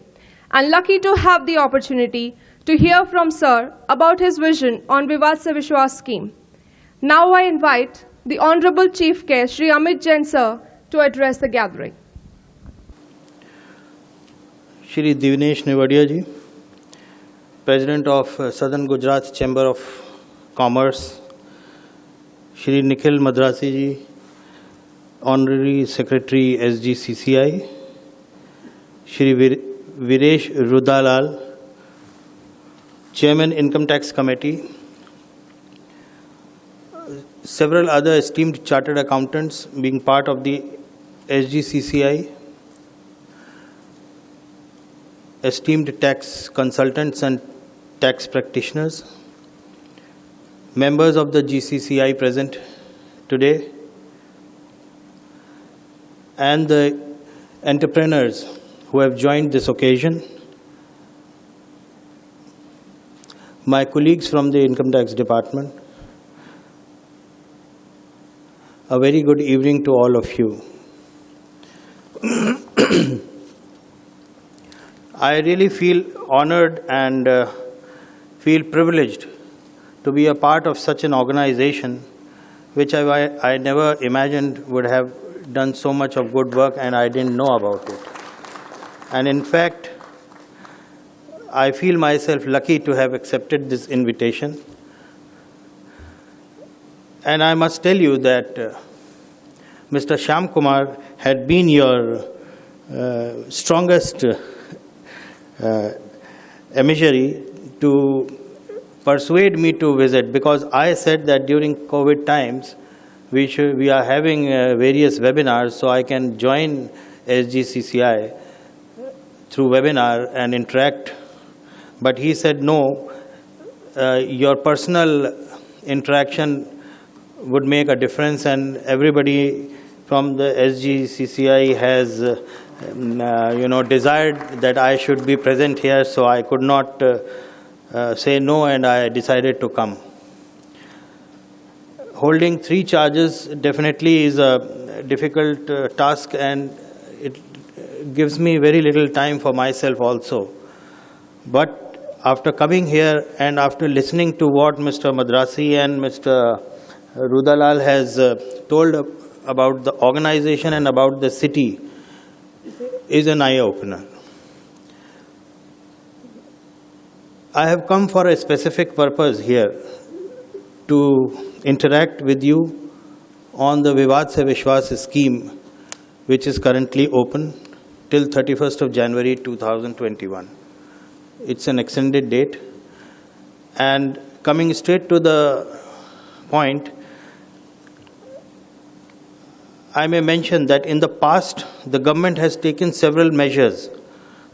and lucky to have the opportunity to hear from Sir about his vision on Vivad Se Vishwas scheme. Now I invite the Honorable Chief Guest Shri Amit Jain Sir to address the gathering. Shri Divnesh Nevadia ji, President of Southern Gujarat Chamber of Commerce, Shri Nikhil Madrasi ji, Honorary Secretary SGCCI, Shri Viresh Rudalal, Chairman Income Tax Committee, several other esteemed chartered accountants being part of the SGCCI, esteemed tax consultants and tax practitioners, members of the GCCI present today, and the entrepreneurs who have joined this occasion, my colleagues from the Income Tax Department, a very good evening to all of you. I really feel honored and feel privileged to be a part of such an organization which I never imagined would have done so much of good work and I didn't know about it. And in fact, I feel myself lucky to have accepted this invitation. And I must tell you that Mr. Shyam Kumar had been your strongest emissary to persuade me to visit, because I said that during COVID times we are having various webinars, so I can join SGCCI through webinar and interact. But he said, no, your personal interaction would make a difference, and everybody from the SGCCI has desired that I should be present here, so I could not say no, and I decided to come. Holding 3 charges definitely is a difficult task, and it gives me very little time for myself also. But after coming here and after listening to what Mr. Madrasi and Mr. Rudalal has told about the organization and about the city is an eye-opener. I have come for a specific purpose here to interact with you on the Vivad Se Vishwas scheme, which is currently open till 31st of January 2021. It's an extended date. And coming straight to the point, I may mention that in the past, the government has taken several measures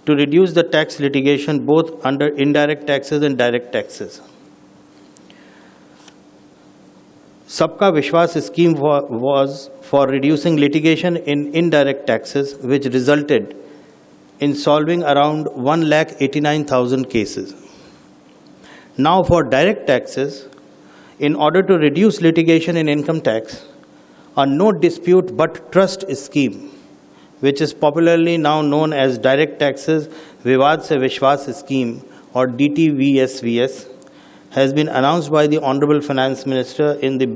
to reduce the tax litigation both under indirect taxes and direct taxes. Sabka Vishwas scheme was for reducing litigation in indirect taxes, which resulted in solving around 1,89,000 cases. Now for direct taxes, in order to reduce litigation in income tax, a no dispute but trust scheme, which is popularly now known as Direct Taxes Vivad Se Vishwas scheme or DTVSVS, has been announced by the Honorable Finance Minister in the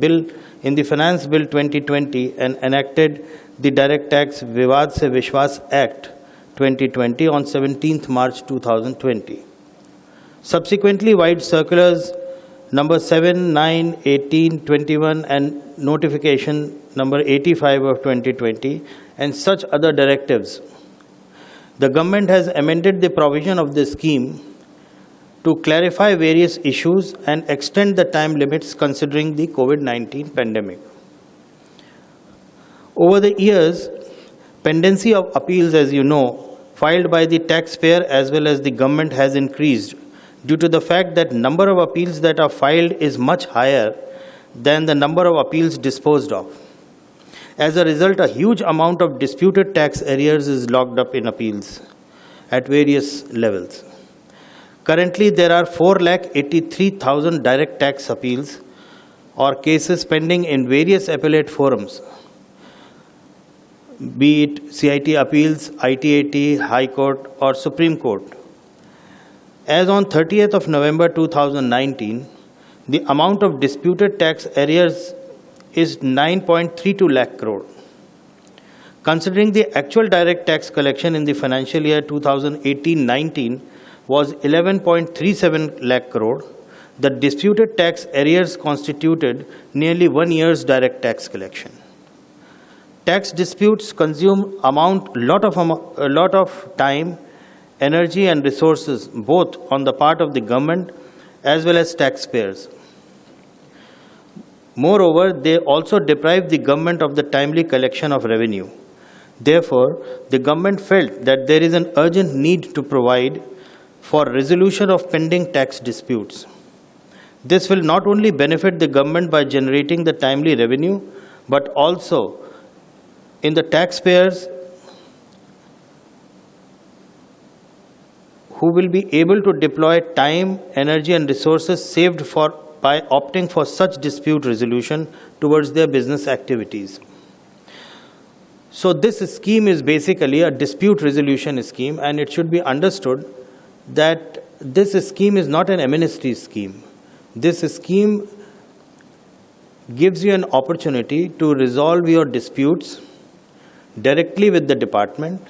Finance Bill 2020 and enacted the Direct Tax Vivad Se Vishwas Act 2020 on 17th March 2020. Subsequently, wide circulars number 7, 9, 18, 21 and notification number 85 of 2020 and such other directives. The government has amended the provision of the scheme to clarify various issues and extend the time limits considering the COVID-19 pandemic. Over the years, pendency of appeals, as you know, filed by the taxpayer as well as the government has increased due to the fact that number of appeals that are filed is much higher than the number of appeals disposed of. As a result, a huge amount of disputed tax arrears is locked up in appeals at various levels. Currently, there are 4,83,000 direct tax appeals or cases pending in various appellate forums, be it CIT appeals, ITAT, High Court or Supreme Court. As on 30th of November 2019, the amount of disputed tax arrears is 9.32 lakh crore. Considering the actual direct tax collection in the financial year 2018-19 was 11.37 lakh crore, the disputed tax arrears constituted nearly 1 year's direct tax collection. Tax disputes consume a lot of time, energy and resources both on the part of the government as well as taxpayers. Moreover, they also deprive the government of the timely collection of revenue. Therefore, the government felt that there is an urgent need to provide for resolution of pending tax disputes. This will not only benefit the government by generating the timely revenue, but also in the taxpayers who will be able to deploy time, energy and resources saved by opting for such dispute resolution towards their business activities. So this scheme is basically a dispute resolution scheme, and it should be understood that this scheme is not an amnesty scheme. This scheme gives you an opportunity to resolve your disputes directly with the department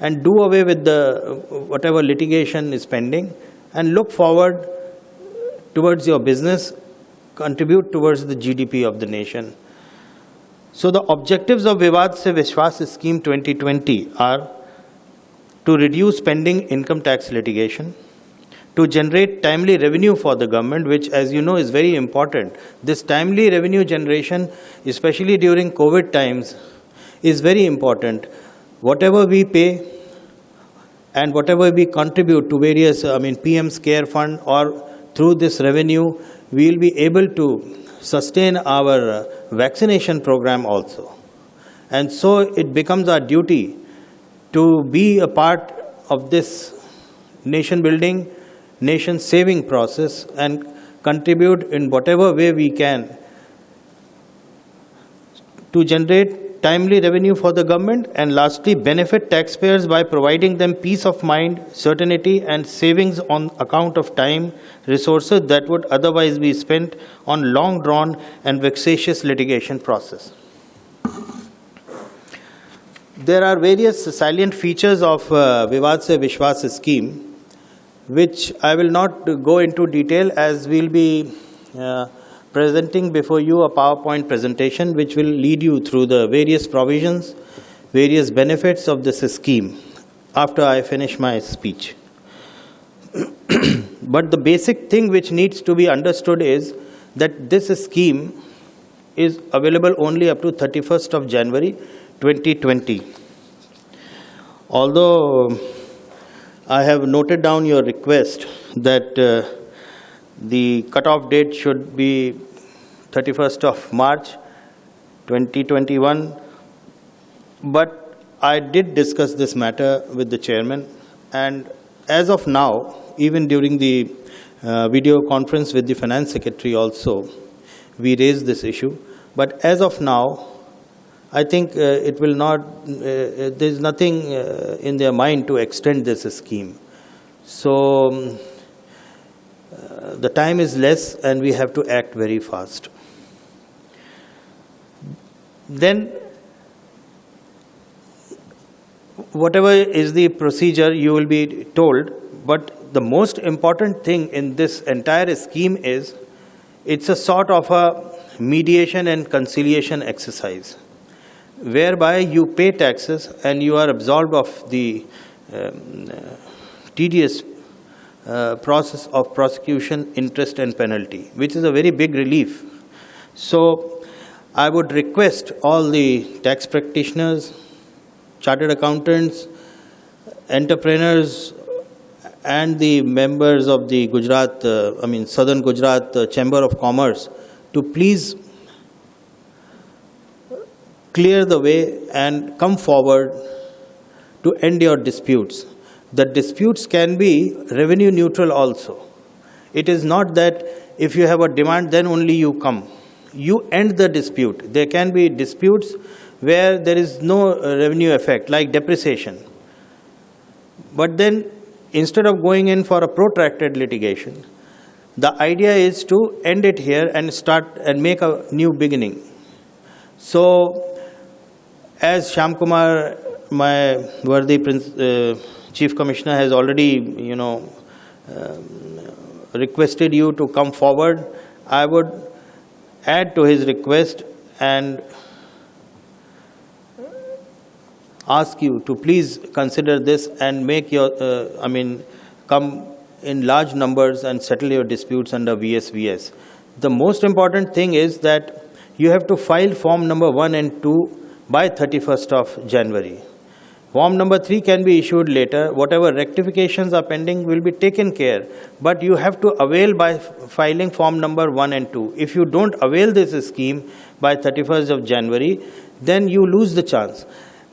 and do away with the whatever litigation is pending and look forward towards your business, contribute towards the GDP of the nation. So the objectives of Vivad Se Vishwas Scheme 2020 are to reduce pending income tax litigation, to generate timely revenue for the government, which, as you know, is very important. This timely revenue generation, especially during COVID times, is very important. Whatever we pay and whatever we contribute to various, PM's Care Fund or through this revenue, we will be able to sustain our vaccination program also. And so it becomes our duty to be a part of this nation building, nation saving process and contribute in whatever way we can to generate timely revenue for the government, and lastly, benefit taxpayers by providing them peace of mind, certainty, and savings on account of time, resources that would otherwise be spent on long-drawn and vexatious litigation process. There are various salient features of Vivad Se Vishwas scheme, which I will not go into detail, as we'll be presenting before you a PowerPoint presentation which will lead you through the various provisions, various benefits of this scheme after I finish my speech. But the basic thing which needs to be understood is that this scheme is available only up to 31st of January 2020. Although I have noted down your request that the cutoff date should be 31st of March 2021, but I did discuss this matter with the chairman, and as of now, even during the video conference with the finance secretary also, we raised this issue. But as of now, I think it will not, there's nothing in their mind to extend this scheme. So the time is less and we have to act very fast. Then, whatever is the procedure, you will be told, but the most important thing in this entire scheme is it's a sort of a mediation and conciliation exercise, whereby you pay taxes and you are absolved of the tedious process of prosecution, interest and penalty, which is a very big relief. So I would request all the tax practitioners, chartered accountants, entrepreneurs and the members of the Southern Gujarat Chamber of Commerce to please clear the way and come forward to end your disputes. The disputes can be revenue neutral also. It is not that if you have a demand, then only you come. You end the dispute. There can be disputes where there is no revenue effect, like depreciation. But then, instead of going in for a protracted litigation, the idea is to end it here and start and make a new beginning. So, as Shyam Kumar, my worthy Chief Commissioner, has already, requested you to come forward, I would add to his request and ask you to please consider this and make your, come in large numbers and settle your disputes under VSVS. The most important thing is that you have to file form number 1 and 2 by 31st of January. Form number 3 can be issued later. Whatever rectifications are pending will be taken care. But you have to avail by filing form number 1 and 2. If you don't avail this scheme by 31st of January, then you lose the chance.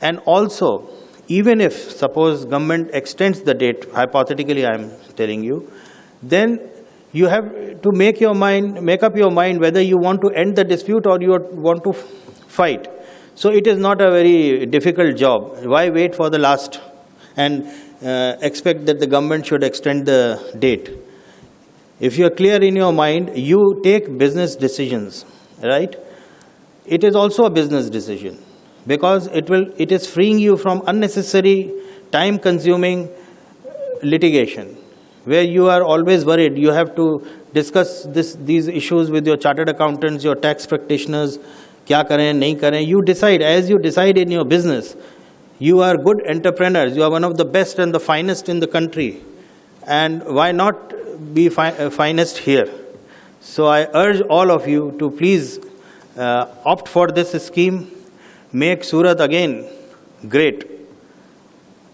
And also, even if, suppose, government extends the date, hypothetically I am telling you, then you have to make up your mind whether you want to end the dispute or you want to fight. So it is not a very difficult job. Why wait for the last and expect that the government should extend the date? If you are clear in your mind, you take business decisions, right? It is also a business decision because it is freeing you from unnecessary time-consuming litigation, where you are always worried. You have to discuss these issues with your chartered accountants, your tax practitioners. क्या करें नहीं करें, you decide. As you decide in your business, you are good entrepreneurs, you are one of the best and the finest in the country, and why not be finest here? So I urge all of you to please opt for this scheme, make Surat again great,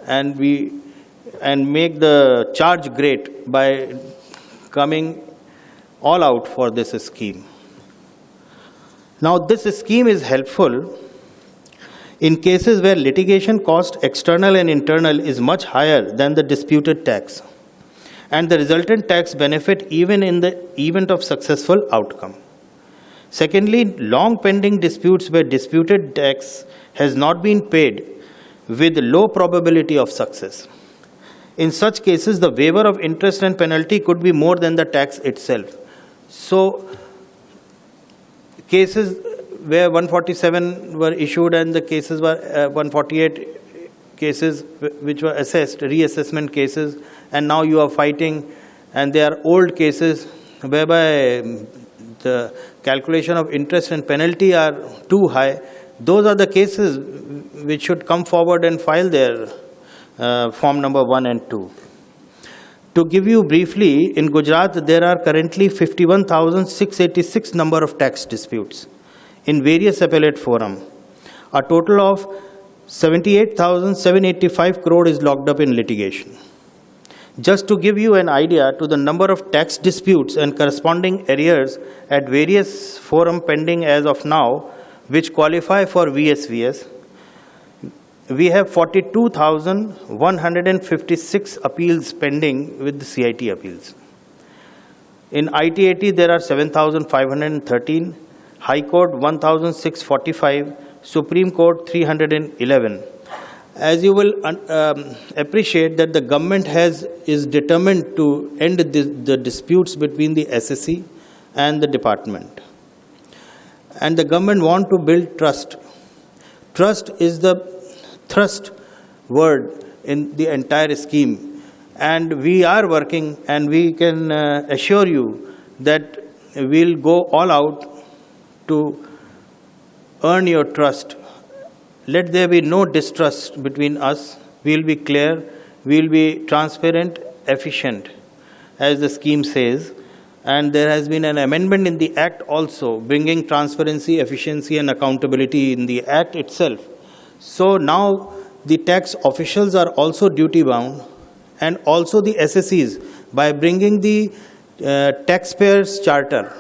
and make the charge great by coming all out for this scheme. Now, this scheme is helpful in cases where litigation cost, external and internal, is much higher than the disputed tax, and the resultant tax benefit even in the event of successful outcome. Secondly, long pending disputes where disputed tax has not been paid with low probability of success. In such cases, the waiver of interest and penalty could be more than the tax itself. So, cases where 147 were issued and the cases were 148 cases which were assessed, reassessment cases, and now you are fighting, and they are old cases whereby the calculation of interest and penalty are too high. Those are the cases which should come forward and file their form number 1 and 2. To give you briefly, in Gujarat there are currently 51,686 number of tax disputes in various appellate forum. A total of 78,785 crore is locked up in litigation. Just to give you an idea to the number of tax disputes and corresponding arrears at various forum pending as of now, which qualify for VSVS, we have 42,156 appeals pending with the CIT appeals. In ITAT, there are 7,513, High Court 1,645, Supreme Court 311. As you will appreciate that the government is determined to end the disputes between the SSC and the department. And the government want to build trust. Trust is the thrust word in the entire scheme. And we are working, and we can assure you that we'll go all out to earn your trust. Let there be no distrust between us. We'll be clear, we'll be transparent, efficient, as the scheme says. And there has been an amendment in the Act also, bringing transparency, efficiency, and accountability in the Act itself. So now the tax officials are also duty bound, and also the SSCs, by bringing the taxpayers' charter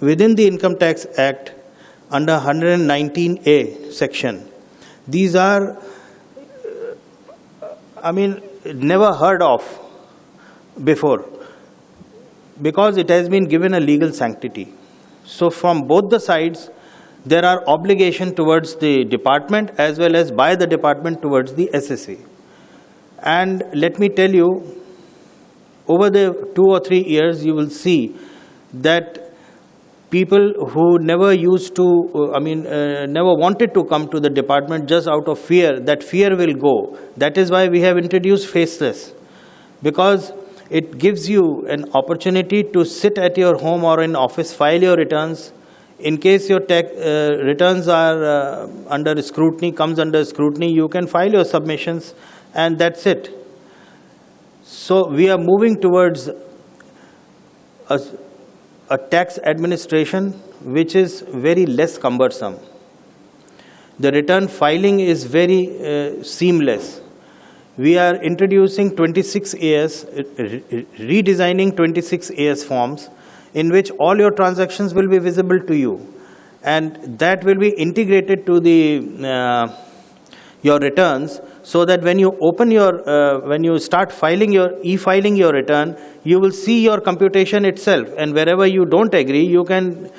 within the Income Tax Act under 119A section. These are, never heard of before, because it has been given a legal sanctity. So from both the sides, there are obligations towards the department as well as by the department towards the SSC. And let me tell you, over the 2 or 3 years, you will see that people who never used to, never wanted to come to the department just out of fear, that fear will go. That is why we have introduced Faceless, because it gives you an opportunity to sit at your home or in office, file your returns. In case your returns are under scrutiny, comes under scrutiny, you can file your submissions, and that's it. So we are moving towards a tax administration which is very less cumbersome. The return filing is very seamless. We are introducing 26AS, redesigning 26AS forms, in which all your transactions will be visible to you, and that will be integrated to the your returns, so that when you open your when you start filing your e-filing your return, you will see your computation itself, and wherever you don't agree, you can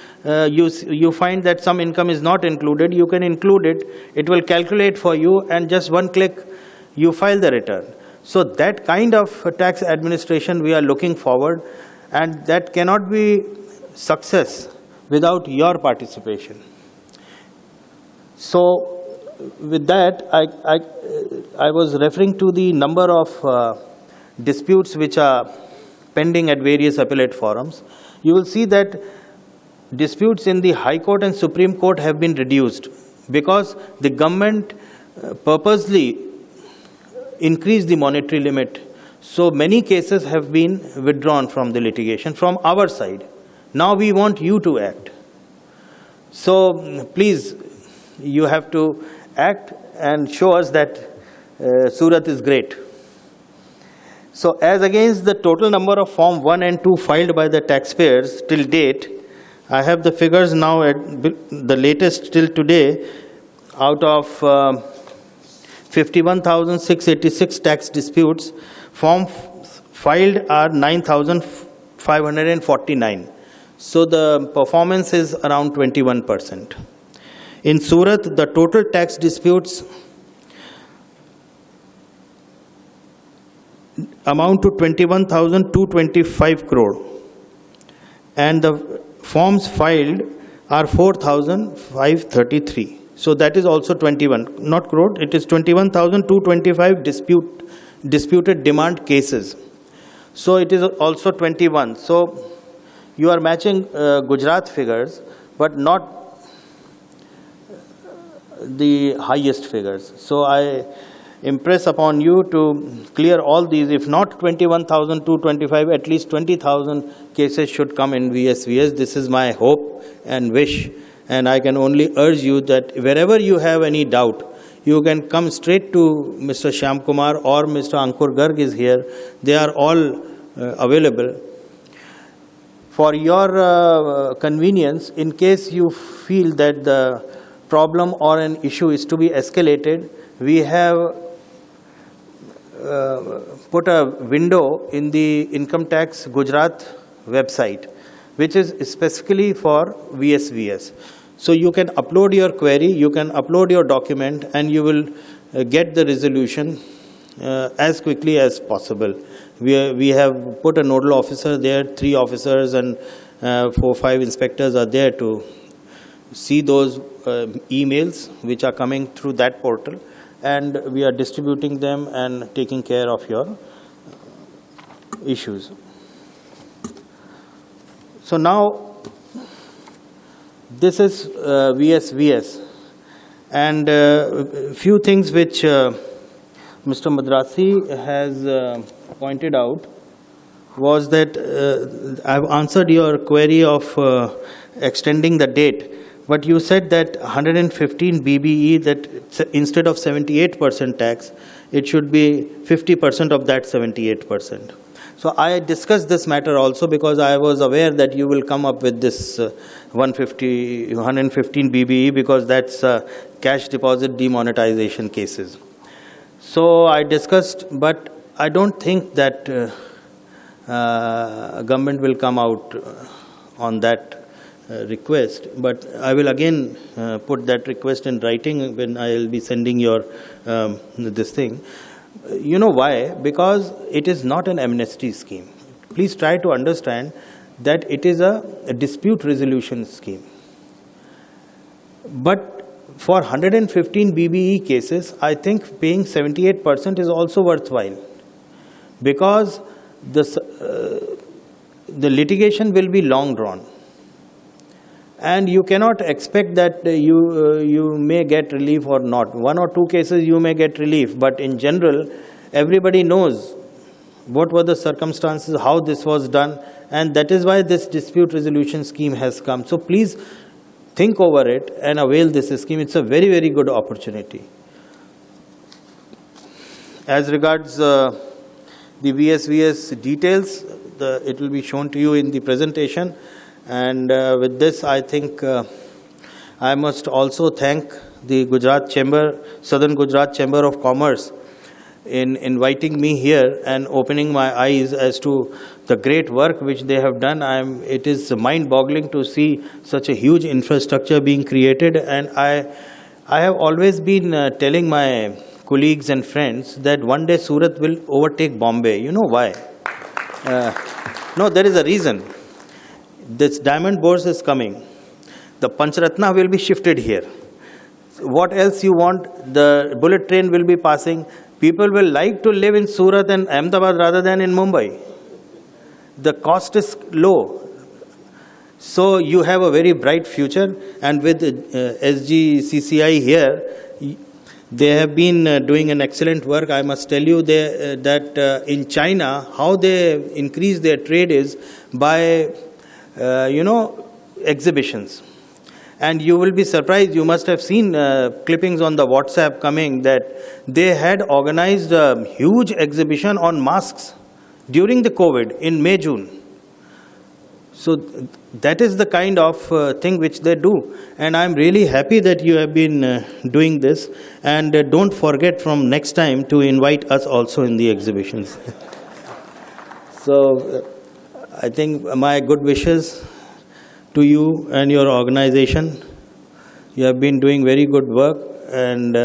you find that some income is not included, you can include it. It will calculate for you, and just one click you file the return. So that kind of tax administration we are looking forward, and that cannot be success without your participation. So with that, I was referring to the number of disputes which are pending at various appellate forums. You will see that disputes in the High Court and Supreme Court have been reduced, because the government purposely increased the monetary limit. So many cases have been withdrawn from the litigation from our side. Now we want you to act. So please, you have to act and show us that Surat is great. So as against the total number of Form 1 and 2 filed by the taxpayers till date, I have the figures now at the latest till today. Out of 51,686 tax disputes, forms filed are 9,549. So the performance is around 21%. In Surat, the total tax disputes amount to 21,225 crore, and the forms filed are 4,533. So that is also 21, not crore, it is 21,225 disputed demand cases. So it is also 21. So you are matching Gujarat figures, but not the highest figures. So I impress upon you to clear all these. If not 21,225, at least 20,000 cases should come in VSVS. This is my hope and wish. And I can only urge you that wherever you have any doubt, you can come straight to Mr. Shyam Kumar or Mr. Ankur Garg is here. They are all available. For your convenience, in case you feel that the problem or an issue is to be escalated, we have put a window in the Income Tax Gujarat website, which is specifically for VSVS. So you can upload your query, you can upload your document, and you will get the resolution as quickly as possible. We have put a nodal officer there, 3 officers and 4-5 inspectors are there to see those emails which are coming through that portal, and we are distributing them and taking care of your issues. So now, this is VSVS, and few things which Mr. Madrasi has pointed out was that I've answered your query of extending the date, but you said that 115 BBE, that instead of 78% tax, it should be 50% of that 78%. So I discussed this matter also because I was aware that you will come up with this 115 BBE because that's cash deposit demonetization cases. So I discussed, but I don't think that government will come out on that request, but I will again put that request in writing when I will be sending your this thing. You know why? Because it is not an amnesty scheme. Please try to understand that it is a dispute resolution scheme. But for 115 BBE cases, I think paying 78% is also worthwhile, because the litigation will be long drawn. And you cannot expect that you may get relief or not. 1 or 2 cases you may get relief, but in general, everybody knows what were the circumstances, how this was done, and that is why this dispute resolution scheme has come. So please think over it and avail this scheme. It's a very, very good opportunity. As regards the VSVS details, it will be shown to you in the presentation. And with this, I think I must also thank the Gujarat Chamber, Southern Gujarat Chamber of Commerce in inviting me here and opening my eyes as to the great work which they have done. It is mind-boggling to see such a huge infrastructure being created. And I have always been telling my colleagues and friends that one day Surat will overtake Bombay. You know why? No, there is a reason. This diamond bourse is coming. The Panchratna will be shifted here. What else you want? The bullet train will be passing. People will like to live in Surat and Ahmedabad rather than in Mumbai. The cost is low. So you have a very bright future. And with SGCCI here, they have been doing an excellent work. I must tell you that in China, how they increase their trade is by exhibitions. And you will be surprised, you must have seen clippings on the WhatsApp coming that they had organized a huge exhibition on masks during the COVID in May, June. So that is the kind of thing which they do. And I'm really happy that you have been doing this. And don't forget from next time to invite us also in the exhibitions. So I think my good wishes to you and your organization. You have been doing very good work, and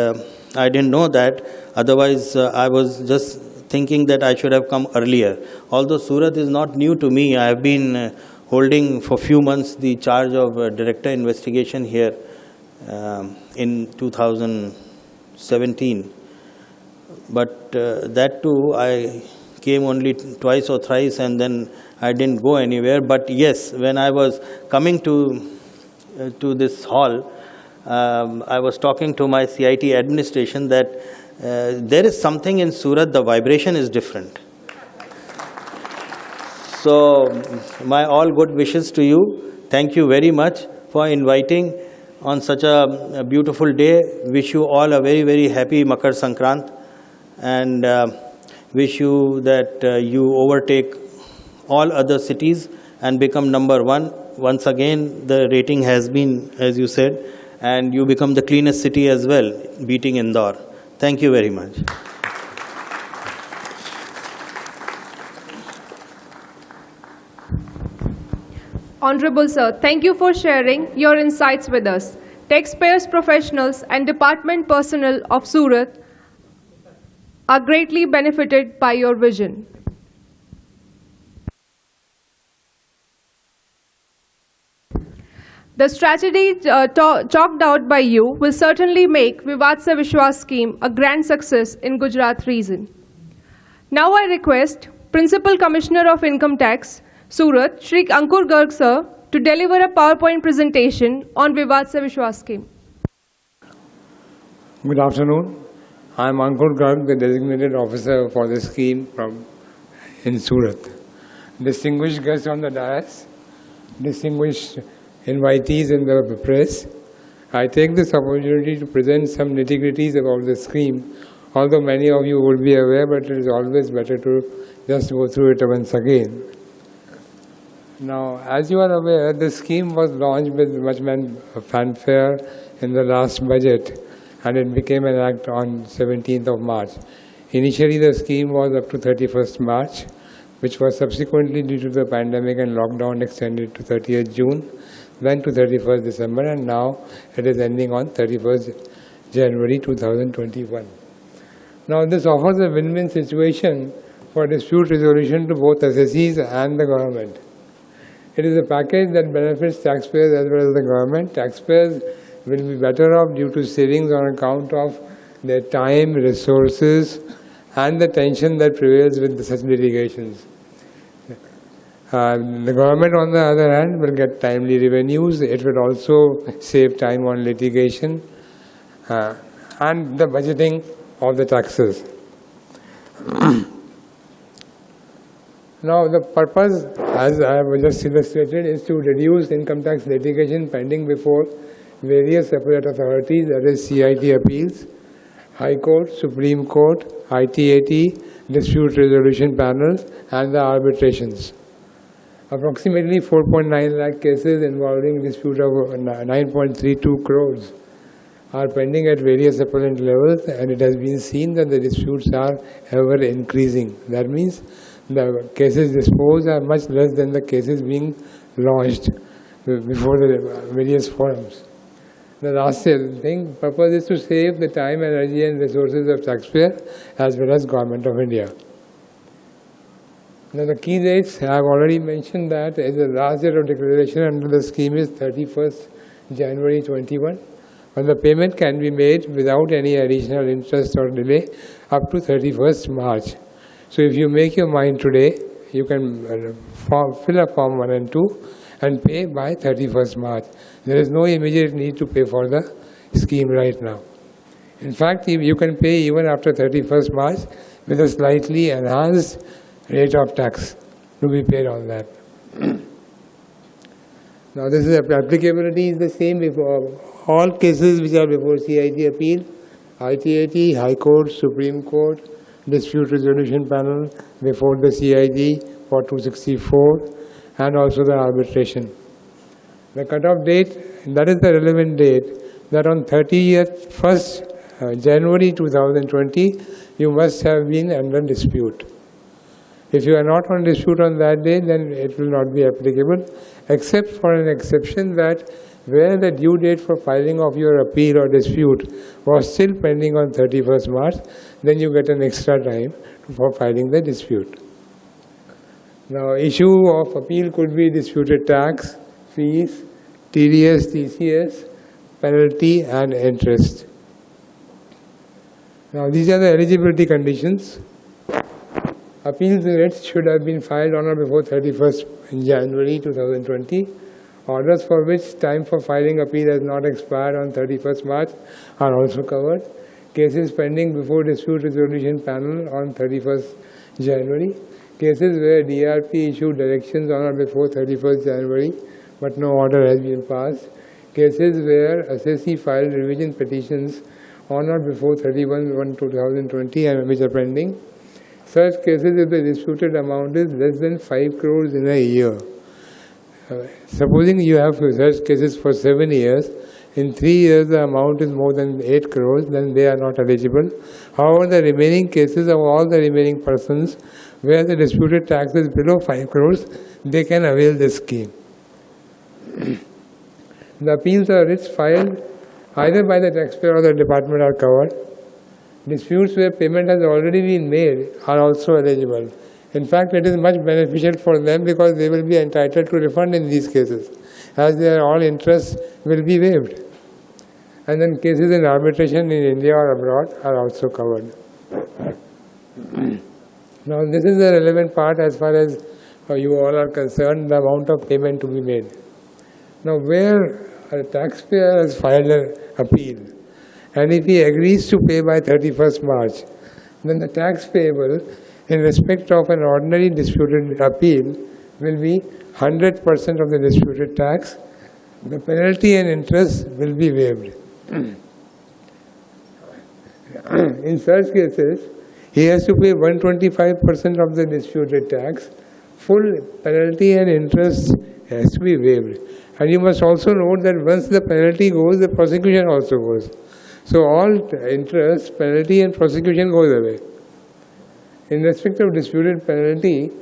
I didn't know that. Otherwise, I was just thinking that I should have come earlier. Although Surat is not new to me, I have been holding for few months the charge of Director Investigation here in 2017. But that too, I came only twice or thrice, and then I didn't go anywhere. But yes, when I was coming to this hall, I was talking to my CIT administration that there is something in Surat, the vibration is different. So my all good wishes to you. Thank you very much for inviting on such a beautiful day. Wish you all a very, very happy Makar Sankrant, and wish you that you overtake all other cities and become number one. Once again, the rating has been, as you said, and you become the cleanest city as well, beating Indore. Thank you very much. Honorable Sir, thank you for sharing your insights with us. Taxpayers, professionals and department personnel of Surat are greatly benefited by your vision. The strategy chalked out by you will certainly make Vivad Se Vishwas scheme a grand success in Gujarat region. Now I request Principal Commissioner of Income Tax, Surat, Shri Ankur Garg sir, to deliver a PowerPoint presentation on Vivad Se Vishwas scheme. Good afternoon. I am Ankur Garg, the designated officer for the scheme in Surat. Distinguished guests on the dais, distinguished invitees in the press, I take this opportunity to present some nitty-gritties about the scheme, although many of you would be aware, but it is always better to just go through it once again. Now, as you are aware, the scheme was launched with much fanfare in the last budget, and it became an act on 17th of March. Initially, the scheme was up to 31st March, which was subsequently, due to the pandemic and lockdown, extended to 30th June, then to 31st December, and now it is ending on 31st January 2021. Now, this offers a win-win situation for dispute resolution to both assessees and the government. It is a package that benefits taxpayers as well as the government. Taxpayers will be better off due to savings on account of their time, resources, and the tension that prevails with such litigations. The government, on the other hand, will get timely revenues. It will also save time on litigation and the budgeting of the taxes. Now, the purpose, as I have just illustrated, is to reduce income tax litigation pending before various separate authorities, that is CIT appeals, High Court, Supreme Court, ITAT, dispute resolution panels, and the arbitrations. Approximately 4.9 lakh cases involving dispute of 9.32 crores are pending at various appellant levels, and it has been seen that the disputes are ever increasing. That means the cases disposed are much less than the cases being launched before the various forums. The last thing, purpose is to save the time, energy and resources of taxpayer as well as Government of India. Now the key dates, I have already mentioned that the last date of declaration under the scheme is 31st January 21, when the payment can be made without any additional interest or delay up to 31st March. So if you make your mind today, you can fill up Form 1 and 2 and pay by 31st March. There is no immediate need to pay for the scheme right now. In fact, you can pay even after 31st March with a slightly enhanced rate of tax to be paid on that. Now this is applicability is the same before all cases which are before CIT appeal, ITAT, High Court, Supreme Court, dispute resolution panel before the CIT for 264, and also the arbitration. The cutoff date, that is the relevant date, that on 1st January 2020, you must have been under dispute. If you are not on dispute on that day, then it will not be applicable, except for an exception that where the due date for filing of your appeal or dispute was still pending on 31st March, then you get an extra time for filing the dispute. Now, issue of appeal could be disputed tax, fees, TDS, TCS, penalty and interest. Now, these are the eligibility conditions. Appeals writs should have been filed on or before 31st January 2020. Orders for which time for filing appeal has not expired on 31st March are also covered. Cases pending before dispute resolution panel on 31st January. Cases where DRP issued directions on or before 31st January but no order has been passed. Cases where assessee filed revision petitions on or before 31/1/2020 and which are pending. Such cases if the disputed amount is less than 5 crores in a year. Supposing you have such cases for 7 years, in 3 years the amount is more than 8 crores, then they are not eligible. However, the remaining cases of all the remaining persons where the disputed tax is below 5 crores, they can avail this scheme. The appeals or writs filed either by the taxpayer or the department are covered. Disputes where payment has already been made are also eligible. In fact, it is much beneficial for them because they will be entitled to refund in these cases, as their all interests will be waived. And then cases in arbitration in India or abroad are also covered. Now, this is the relevant part as far as you all are concerned, the amount of payment to be made. Now, where a taxpayer has filed an appeal, and if he agrees to pay by 31st March, then the tax payable in respect of an ordinary disputed appeal will be 100% of the disputed tax. The penalty and interest will be waived. In such cases, he has to pay 125% of the disputed tax. Full penalty and interest has to be waived. And you must also note that once the penalty goes, the prosecution also goes. So all interest, penalty and prosecution goes away. In respect of disputed penalty,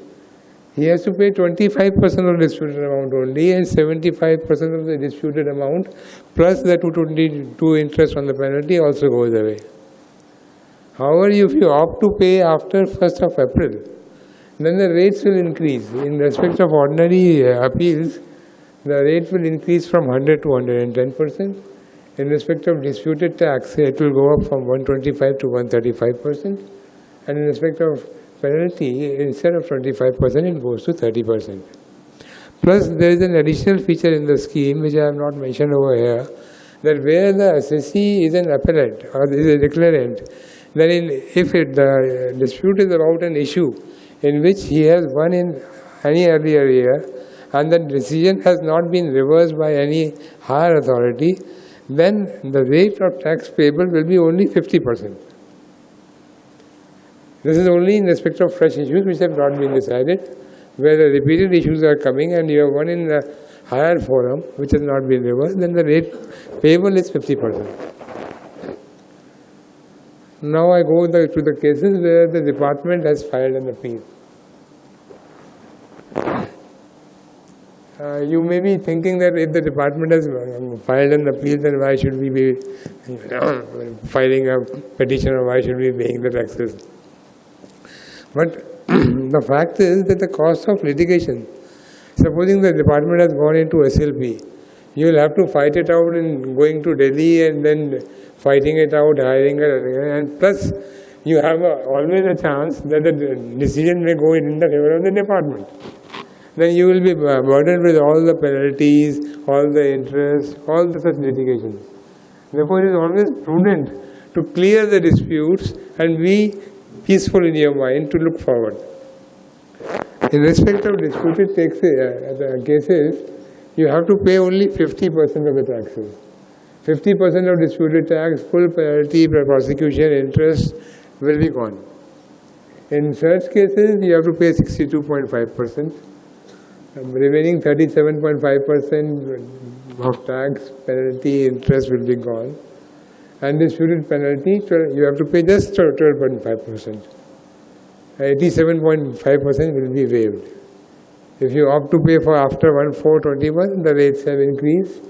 he has to pay 25% of disputed amount only and 75% of the disputed amount plus the 222 interest on the penalty also goes away. However, if you opt to pay after 1st of April, then the rates will increase. In respect of ordinary appeals, the rate will increase from 100 to 110%. In respect of disputed tax, it will go up from 125 to 135%. And in respect of penalty, instead of 25%, it goes to 30%. Plus, there is an additional feature in the scheme, which I have not mentioned over here, that where the assessee is an appellant or is a declarant, then if the dispute is about an issue in which he has won in any earlier year, and the decision has not been reversed by any higher authority, then the rate of tax payable will be only 50%. This is only in respect of fresh issues which have not been decided, where the repeated issues are coming and you have one in a higher forum which has not been reversed, then the rate payable is 50%. Now I go to the cases where the department has filed an appeal. You may be thinking that if the department has filed an appeal, then why should we be filing a petition or why should we be paying the taxes? But the fact is that the cost of litigation, supposing the department has gone into SLP, you will have to fight it out in going to Delhi and then fighting it out, hiring it, and plus you have always a chance that the decision may go in the favor of the department. Then you will be burdened with all the penalties, all the interest, all the such litigations. Therefore, it is always prudent to clear the disputes and be peaceful in your mind to look forward. In respect of disputed cases, you have to pay only 50% of the taxes. 50% of disputed tax, full penalty, prosecution, interest will be gone. In such cases, you have to pay 62.5%. Remaining 37.5% of tax, penalty, interest will be gone. And disputed penalty, you have to pay just 12.5%. 87.5% will be waived. If you opt to pay for after 1/4/21, the rates have increased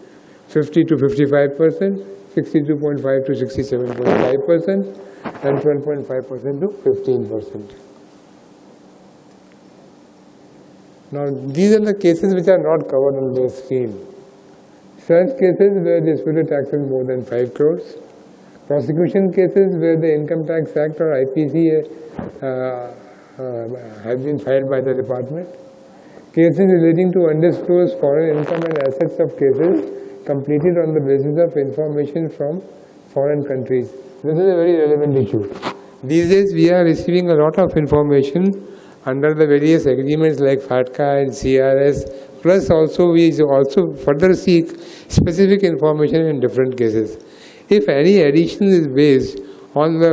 50 to 55%, 62.5 to 67.5%, and 12.5% to 15%. Now, these are the cases which are not covered under the scheme. Such cases where the disputed tax is more than 5 crores, prosecution cases where the Income Tax Act or IPC have been filed by the department, cases relating to undisclosed foreign income and assets of cases completed on the basis of information from foreign countries. This is a very relevant issue. These days we are receiving a lot of information under the various agreements like FATCA and CRS, plus also we also further seek specific information in different cases. If any addition is based on the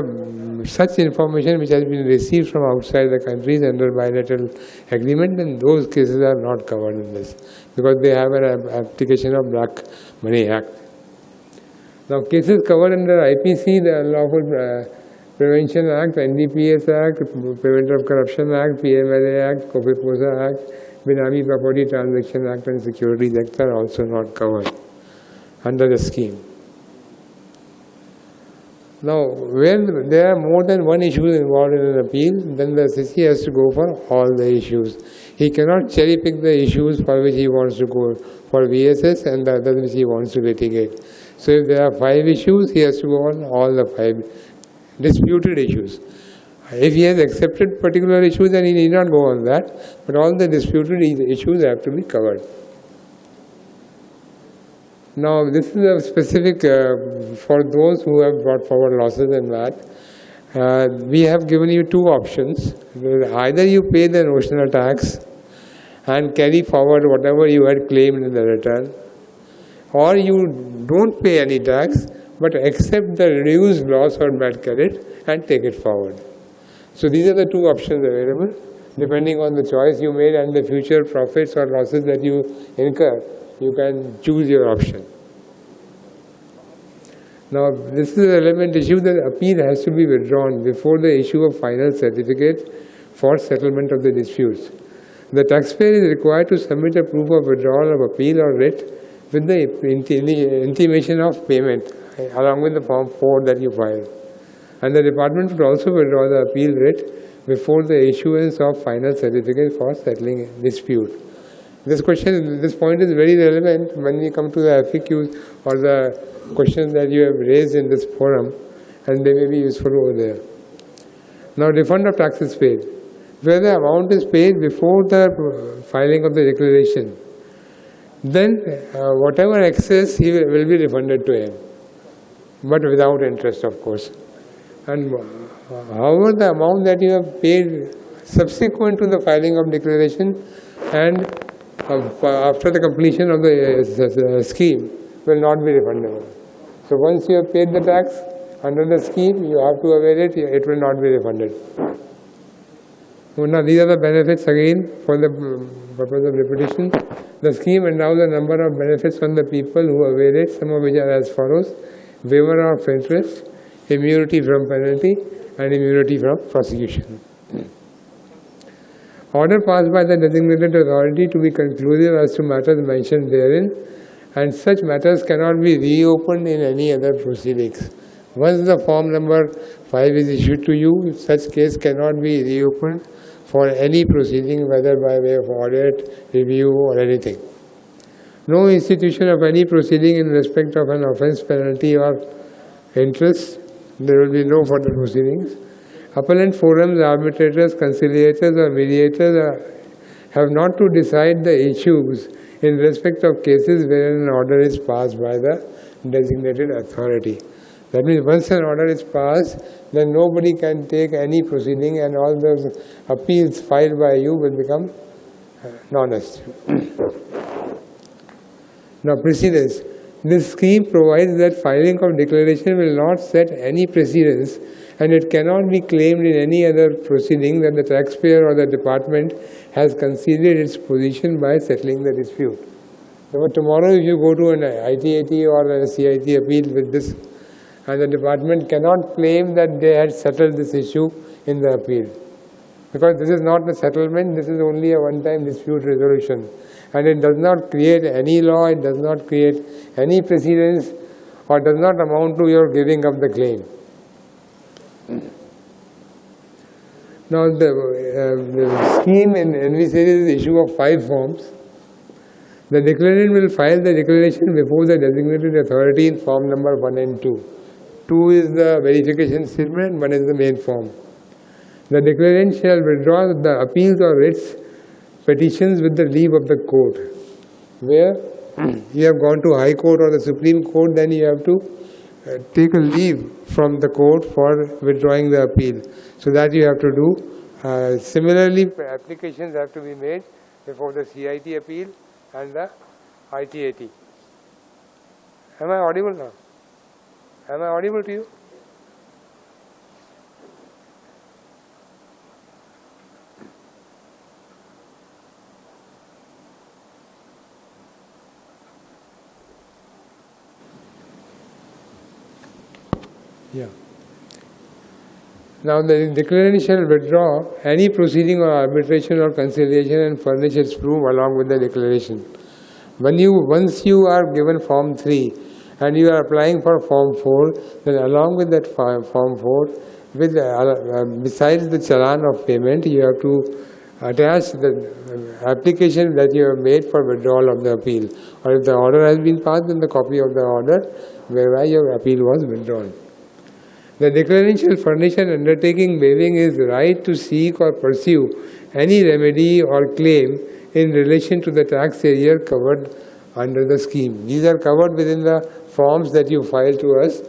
such information which has been received from outside the countries under bilateral agreement, then those cases are not covered in this because they have an application of Black Money Act. Now, cases covered under IPC, the Unlawful Prevention Act, NDPS Act, Prevention of Corruption Act, PMLA Act, COFIPOSA Act, Benami Property Transaction Act and Securities Act are also not covered under the scheme. Now, when there are more than one issue involved in an appeal, then the CC has to go for all the issues. He cannot cherry pick the issues for which he wants to go for VSS and the others which he wants to litigate. So if there are 5 issues, he has to go on all the 5 disputed issues. If he has accepted particular issues, then he need not go on that, but all the disputed issues have to be covered. Now, this is a specific for those who have brought forward losses and that. We have given you 2 options. Either you pay the notional tax and carry forward whatever you had claimed in the return, or you don't pay any tax but accept the reduced loss or bad credit and take it forward. So these are the 2 options available. Depending on the choice you made and the future profits or losses that you incur, you can choose your option. Now, this is a relevant issue that appeal has to be withdrawn before the issue of final certificate for settlement of the disputes. The taxpayer is required to submit a proof of withdrawal of appeal or writ with the intimation of payment along with the Form 4 that you filed. And the department would also withdraw the appeal writ before the issuance of final certificate for settling a dispute. This point is very relevant when we come to the FAQs or the questions that you have raised in this forum, and they may be useful over there. Now, refund of taxes paid. Where the amount is paid before the filing of the declaration, then whatever excess he will be refunded to him, but without interest, of course. And however, the amount that you have paid subsequent to the filing of declaration and after the completion of the scheme will not be refundable. So once you have paid the tax under the scheme, you have to avail it, it will not be refunded. Now, these are the benefits again for the purpose of repetition. The scheme endows a number of benefits on the people who avail it, some of which are as follows: waiver of interest, immunity from penalty, and immunity from prosecution. Order passed by the designated authority to be conclusive as to matters mentioned therein, and such matters cannot be reopened in any other proceedings. Once the form number 5 is issued to you, such case cannot be reopened for any proceeding, whether by way of audit, review, or anything. No institution of any proceeding in respect of an offence, penalty, or interest, there will be no further proceedings. Appellant forums, arbitrators, conciliators, or mediators have not to decide the issues in respect of cases wherein an order is passed by the designated authority. That means once an order is passed, then nobody can take any proceeding, and all those appeals filed by you will become non-existent. Now, precedence. This scheme provides that filing of declaration will not set any precedence, and it cannot be claimed in any other proceeding that the taxpayer or the department has conceded its position by settling the dispute. So tomorrow if you go to an ITAT or a CIT appeal with this, and the department cannot claim that they had settled this issue in the appeal. because this is not a settlement, this is only a one-time dispute resolution. And it does not create any law, it does not create any precedence, or does not amount to your giving up the claim. Now the scheme in NV series is issue of 5 forms. The declarant will file the declaration before the designated authority in form number 1 and 2. 2 is the verification statement, 1 is the main form. The declarant shall withdraw the appeals or writs petitions with the leave of the court. Where you have gone to High Court or the Supreme Court, then you have to take a leave from the court for withdrawing the appeal. So that you have to do. Similarly, applications have to be made before the CIT appeal and the ITAT. Am I audible now? Am I audible to you? Yeah. Now the declarant shall withdraw any proceeding or arbitration or conciliation and furnish its proof along with the declaration. Once you are given Form 3 and you are applying for Form 4, then along with that Form 4, besides the challan of payment, you have to attach the application that you have made for withdrawal of the appeal. Or if the order has been passed, then the copy of the order whereby your appeal was withdrawn. The declarant shall furnish an undertaking waiving his right to seek or pursue any remedy or claim in relation to the tax area covered under the scheme. These are covered within the forms that you file to us.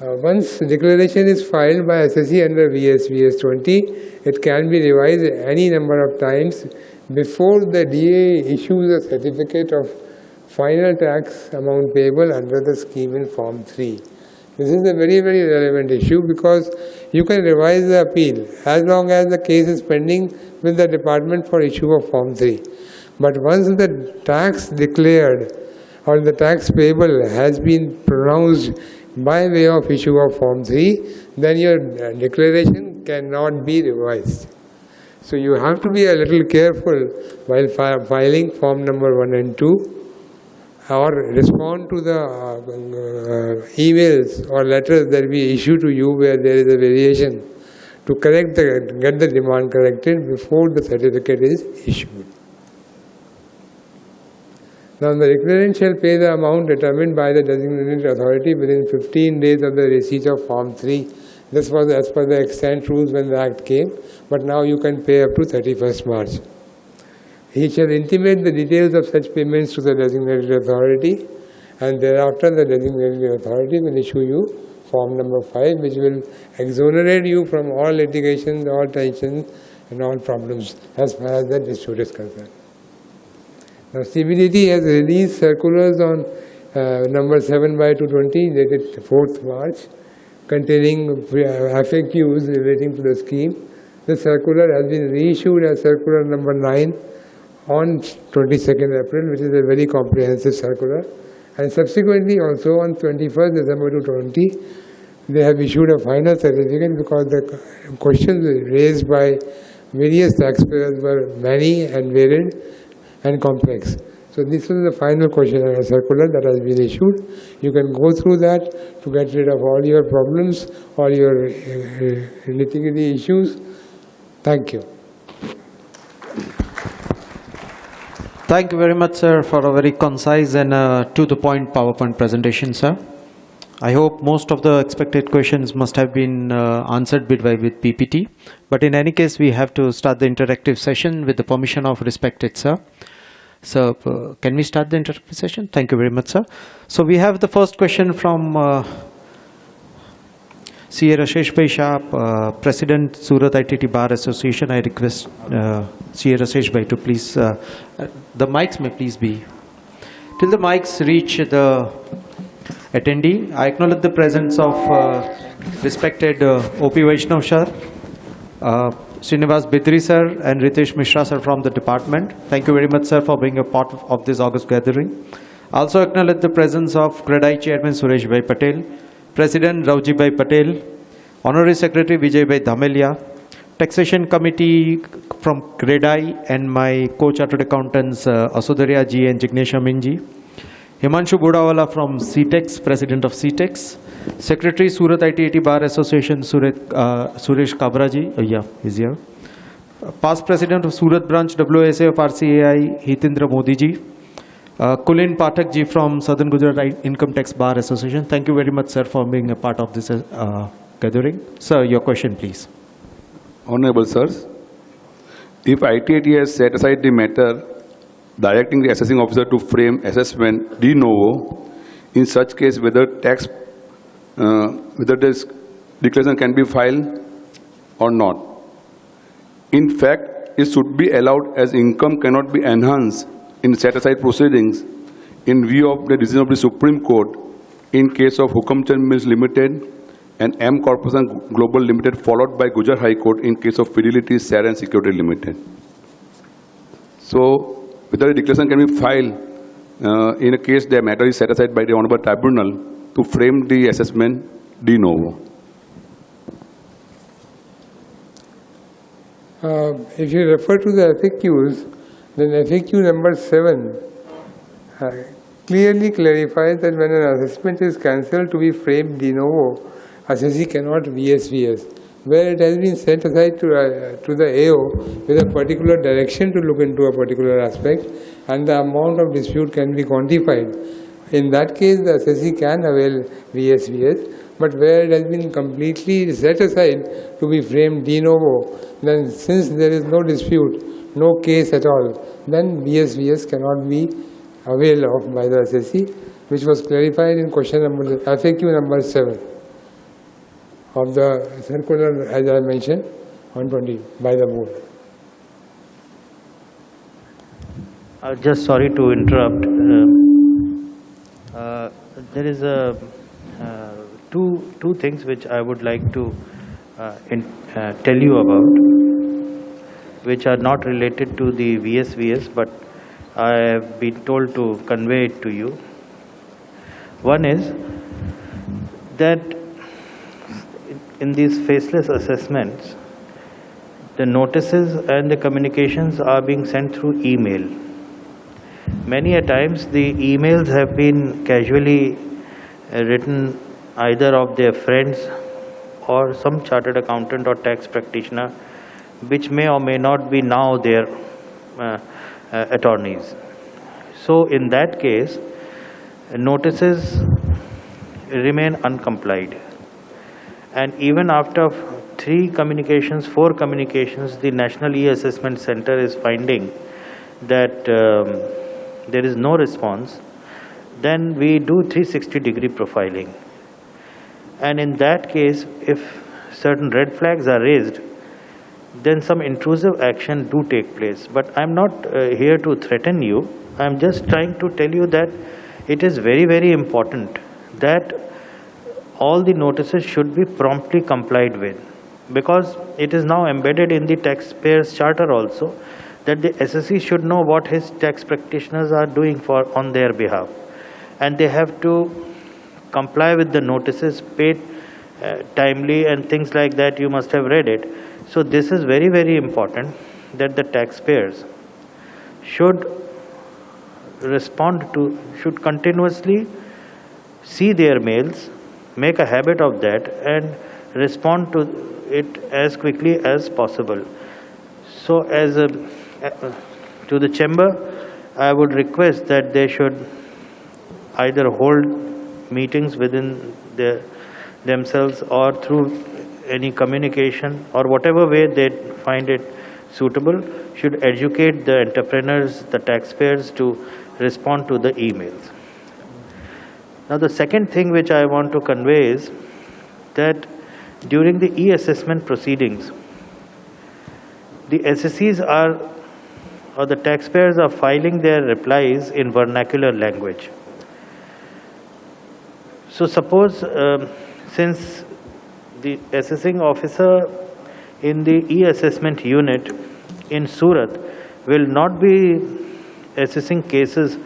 Once declaration is filed by assessee under VS 20, it can be revised any number of times before the DA issues a certificate of final tax amount payable under the scheme in Form 3. This is a very, very relevant issue because you can revise the appeal as long as the case is pending with the department for issue of Form 3. But once the tax declared or the tax payable has been pronounced by way of issue of Form 3, then your declaration cannot be revised. So you have to be a little careful while filing Form number 1 and 2. Or respond to the emails or letters that we issue to you where there is a variation to get the demand corrected before the certificate is issued. Now the declarant shall pay the amount determined by the designated authority within 15 days of the receipt of Form 3. This was as per the extant rules when the Act came, but now you can pay up to 31st March. He shall intimate the details of such payments to the designated authority, and thereafter the designated authority will issue you Form number 5, which will exonerate you from all litigations, all tensions and all problems as far as the dispute is concerned. Now CBDT has released circulars on number 7/220 dated 4th March containing FAQs relating to the scheme. The circular has been reissued as circular number 9 on 22nd April, which is a very comprehensive circular, and subsequently also on 21st December 2020, they have issued a final certificate because the questions raised by various taxpayers were many and varied and complex. So this is the final question circular that has been issued. You can go through that to get rid of all your problems, all your litigation issues. Thank you. Thank you very much, sir, for a very concise and to-the-point PowerPoint presentation, sir. I hope most of the expected questions must have been answered with PPT. But in any case, we have to start the interactive session with the permission of respected sir. So, can we start the interactive session? Thank you very much, sir. So, we have the first question from C.A. Rashesh Bhai Shah, President, Surat ITT Bar Association. I request C.A. Rashesh Bhai to please, the mics may please be. Till the mics reach the attendee, I acknowledge the presence of respected O.P. Vaishnav sir, Srinivas Bidri sir and Ritesh Mishra sir from the department. Thank you very much, sir, for being a part of this August gathering. Also acknowledge the presence of CREDAI Chairman Suresh Bhai Patel, President Ravji Bhai Patel, Honorary Secretary Vijay Bhai Dhamelia, Taxation Committee from CREDAI and my co-chartered accountants Asudarya ji and Jignesh Amin ji. Himanshu Bodawala from CTEX, President of CTEX. Secretary Surat ITAT Bar Association Suresh Kabra ji, he's here. Past President of Surat Branch WSA of RCAI Hitendra Modi ji. Kulin Pathak ji from Southern Gujarat Income Tax Bar Association. Thank you very much, sir, for being a part of this gathering. Sir, your question, please. Honorable sirs, if ITAT has set aside the matter directing the assessing officer to frame assessment de novo, in such case whether this declaration can be filed or not. In fact, it should be allowed as income cannot be enhanced in set-aside proceedings in view of the decision of the Supreme Court in case of Hukamchand Mills Limited and M Corporation Global Limited, followed by Gujarat High Court in case of Fidelity Share and Security Limited. So, whether a declaration can be filed in a case the matter is set aside by the Honorable Tribunal to frame the assessment de novo. If you refer to the FAQs, then FAQ number 7 clearly clarifies that when an assessment is cancelled to be framed de novo, assessee cannot VSVS. Where it has been set aside to the AO with a particular direction to look into a particular aspect and the amount of dispute can be quantified. In that case, the assessee can avail VSVS, but where it has been completely set aside to be framed de novo, then since there is no dispute, no case at all, then VSVS cannot be availed of by the assessee, which was clarified in question number FAQ number 7 of the circular, as I mentioned, 120 by the board. Just sorry to interrupt. There is two things which I would like to tell you about, which are not related to the VSVS, but I have been told to convey it to you. One is that in these faceless assessments, the notices and the communications are being sent through email. Many a times the emails have been casually written either of their friends or some chartered accountant or tax practitioner, which may or may not be now their attorneys. So in that case, notices remain uncomplied. And even after 4 communications, the National E-Assessment Center is finding that there is no response. Then we do 360-degree profiling. And in that case, if certain red flags are raised, then some intrusive action do take place. But I'm not here to threaten you. I'm just trying to tell you that it is very, very important that all the notices should be promptly complied with, because it is now embedded in the taxpayer's charter also that the assessee should know what his tax practitioners are doing on their behalf, and they have to comply with the notices, paid timely and things like that. You must have read it. So this is very, very important that the taxpayers should should continuously see their mails, make a habit of that and respond to it as quickly as possible. So as to the chamber, I would request that they should either hold meetings within themselves or through any communication or whatever way they find it suitable, should educate the entrepreneurs, the taxpayers to respond to the emails. Now the second thing which I want to convey is that during the e-assessment proceedings, the assessees or the taxpayers are filing their replies in vernacular language. So suppose since the assessing officer in the e-assessment unit in Surat will not be assessing cases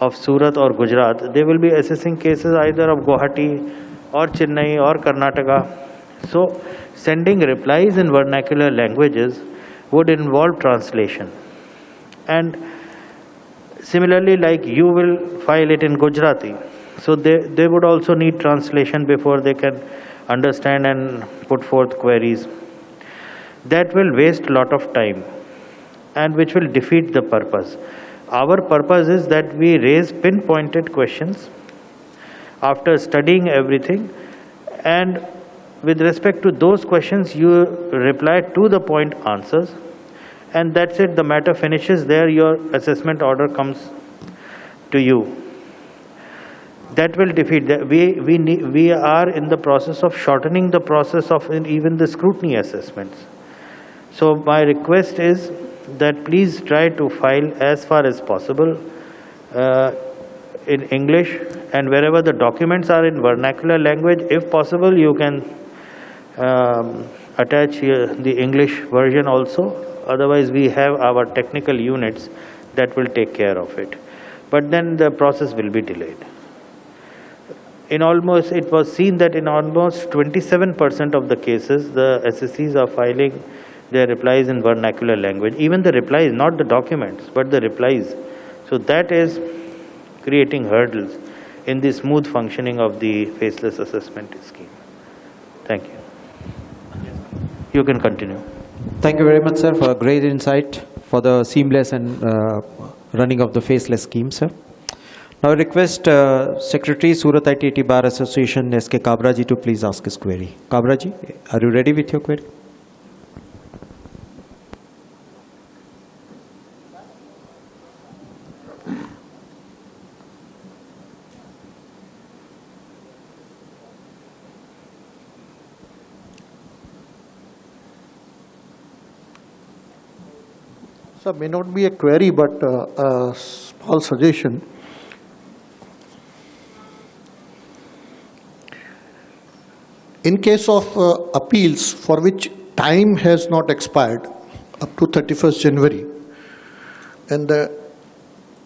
of Surat or Gujarat, they will be assessing cases either of Guwahati or Chennai or Karnataka, So sending replies in vernacular languages would involve translation. And similarly, like you will file it in Gujarati, so they would also need translation before they can understand and put forth queries. That will waste a lot of time and which will defeat the purpose. Our purpose is that we raise pinpointed questions after studying everything, and with respect to those questions you reply to the point answers, and that's it, the matter finishes there, your assessment order comes to you. That will defeat that. We are in the process of shortening the process of even the scrutiny assessments. So my request is that please try to file as far as possible in English, and wherever the documents are in vernacular language, if possible you can attach the English version also. Otherwise we have our technical units that will take care of it. But then the process will be delayed. It was seen that in almost 27% of the cases, the SSCs are filing their replies in vernacular language. Even the replies, not the documents, but the replies. So that is creating hurdles in the smooth functioning of the faceless assessment scheme. Thank you. You can continue. Thank you very much, sir, for a great insight for the seamless and running of the faceless scheme, sir. Now I request Secretary Surat ITT Bar Association S.K. Kabra ji to please ask his query. Kabra ji, are you ready with your query? Sir, may not be a query, but a small suggestion. In case of appeals for which time has not expired up to 31st January, and the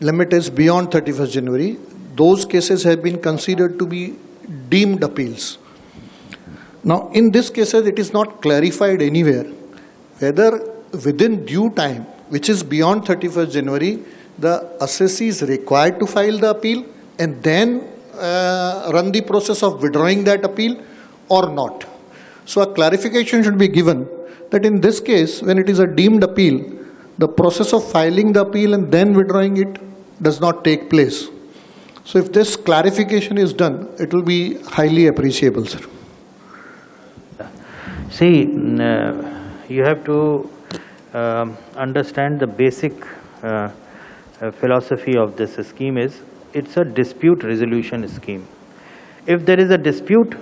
limit is beyond 31st January, those cases have been considered to be deemed appeals. Now, in these cases, it is not clarified anywhere whether within due time, which is beyond 31st January, the assessee is required to file the appeal and then run the process of withdrawing that appeal or not. So a clarification should be given that in this case, when it is a deemed appeal, the process of filing the appeal and then withdrawing it does not take place. So if this clarification is done, it will be highly appreciable, sir. See, you have to understand the basic philosophy of this scheme is, it's a dispute resolution scheme. If there is a dispute,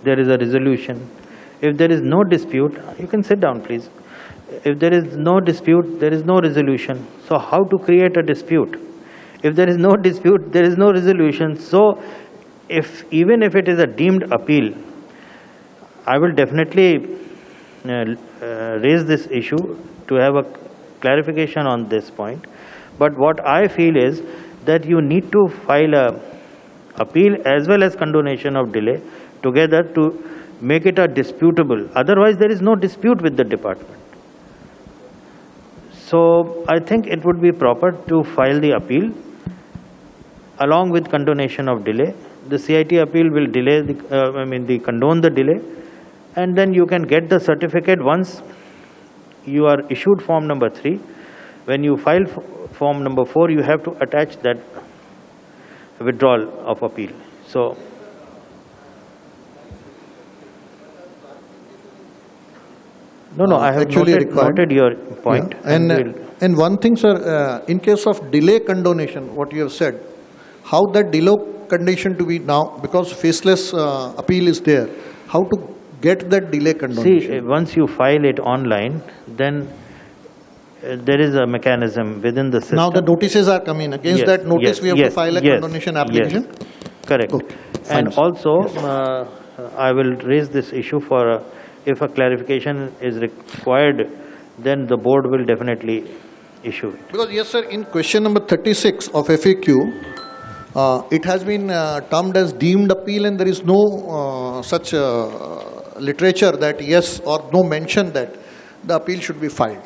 there is a resolution. If there is no dispute, you can sit down please. If there is no dispute, there is no resolution. So how to create a dispute? If there is no dispute, there is no resolution. So even if it is a deemed appeal, I will definitely raise this issue to have a clarification on this point. But what I feel is that you need to file a appeal as well as condonation of delay together to make it a disputable. Otherwise, there is no dispute with the department. So I think it would be proper to file the appeal along with condonation of delay. The CIT appeal will delay condone the delay, and then you can get the certificate once you are issued form number 3. When you file form number 4, you have to attach that withdrawal of appeal. So no, I have noted your point. Yeah. And one thing, sir, in case of delay condonation, what you have said, how that delay condition to be now, because faceless appeal is there, how to get that delay condonation? See, once you file it online, then there is a mechanism within the system. Now the notices are coming. Against that notice, we have to file a condonation application? Yes. Correct. Okay. And also, I will raise this issue for, if a clarification is required, then the board will definitely issue it. Because yes, sir, in question number 36 of FAQ, it has been termed as deemed appeal, and there is no such literature that yes or no mention that the appeal should be filed.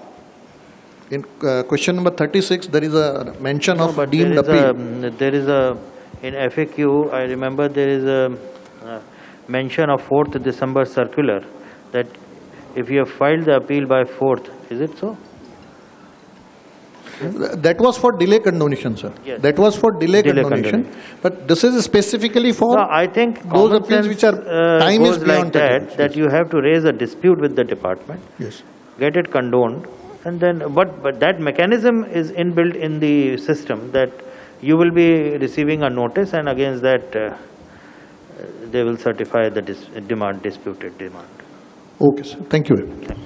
In question number 36, there is a mention of deemed appeal. There is a, in FAQ, I remember there is a mention of 4th December circular that if you have filed the appeal by 4th, is it so? That was for delay condonation, sir. Yes. That was for delay condonation. condonation. But this is specifically for No, I think those common appeals sense, which are time is goes beyond like 30 days. that you have to raise a dispute with the department, Yes. get it condoned, and then, but that mechanism is inbuilt in the system that you will be receiving a notice, and against that they will certify the disputed demand. Okay, sir. Thank you very much.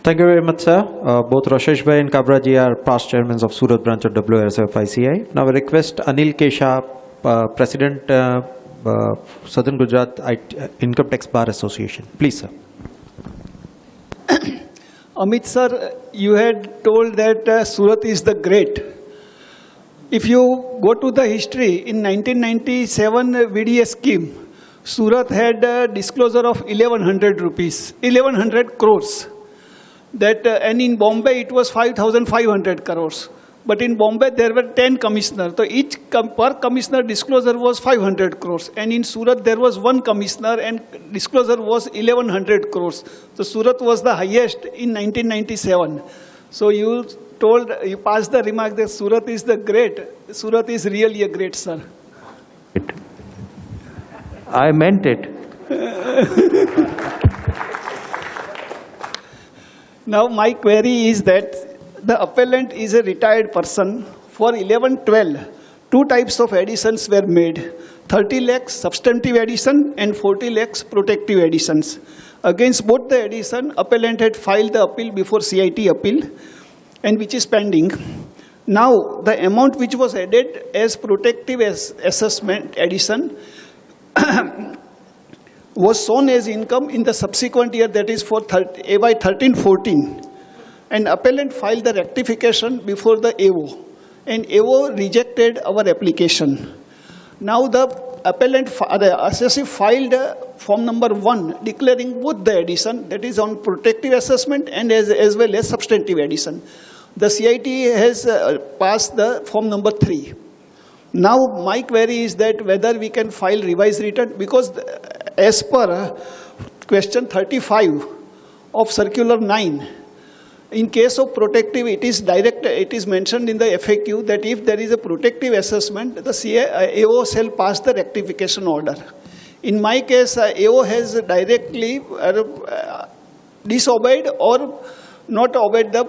Thank you very much, sir. Both Rashesh Bhai and Kabra ji are past chairmen of Surat branch of WSF ICI. Now I request Anil Kesha, President, Southern Gujarat Income Tax Bar Association. Please, sir. Amit sir, you had told that Surat is the great. If you go to the history, in 1997 VDS scheme, Surat had a disclosure of 1100 rupees, 1100 crores. That and in Bombay it was 5,500 crores. But in Bombay there were 10 commissioners. So each per commissioner disclosure was 500 crores. And in Surat there was one commissioner and disclosure was 1100 crores. So Surat was the highest in 1997. So you passed the remark that Surat is the great. Surat is really a great, sir. I meant it. Now my query is that the appellant is a retired person. For 11-12, two types of additions were made. 30 lakhs substantive addition and 40 lakhs protective additions. Against both the addition, appellant had filed the appeal before CIT appeal, and which is pending. Now the amount which was added as protective assessment addition was shown as income in the subsequent year, that is for AY 13-14. And appellant filed the rectification before the AO. And AO rejected our application. Now the appellant, the assessee filed form number 1 declaring both the addition, that is on protective assessment and as well as substantive addition. The CIT has passed the form number 3. Now my query is that whether we can file revised return, because as per question 35 of circular 9, in case of protective, it is mentioned in the FAQ that if there is a protective assessment, the AO shall pass the rectification order. In my case, AO has directly disobeyed or not obeyed the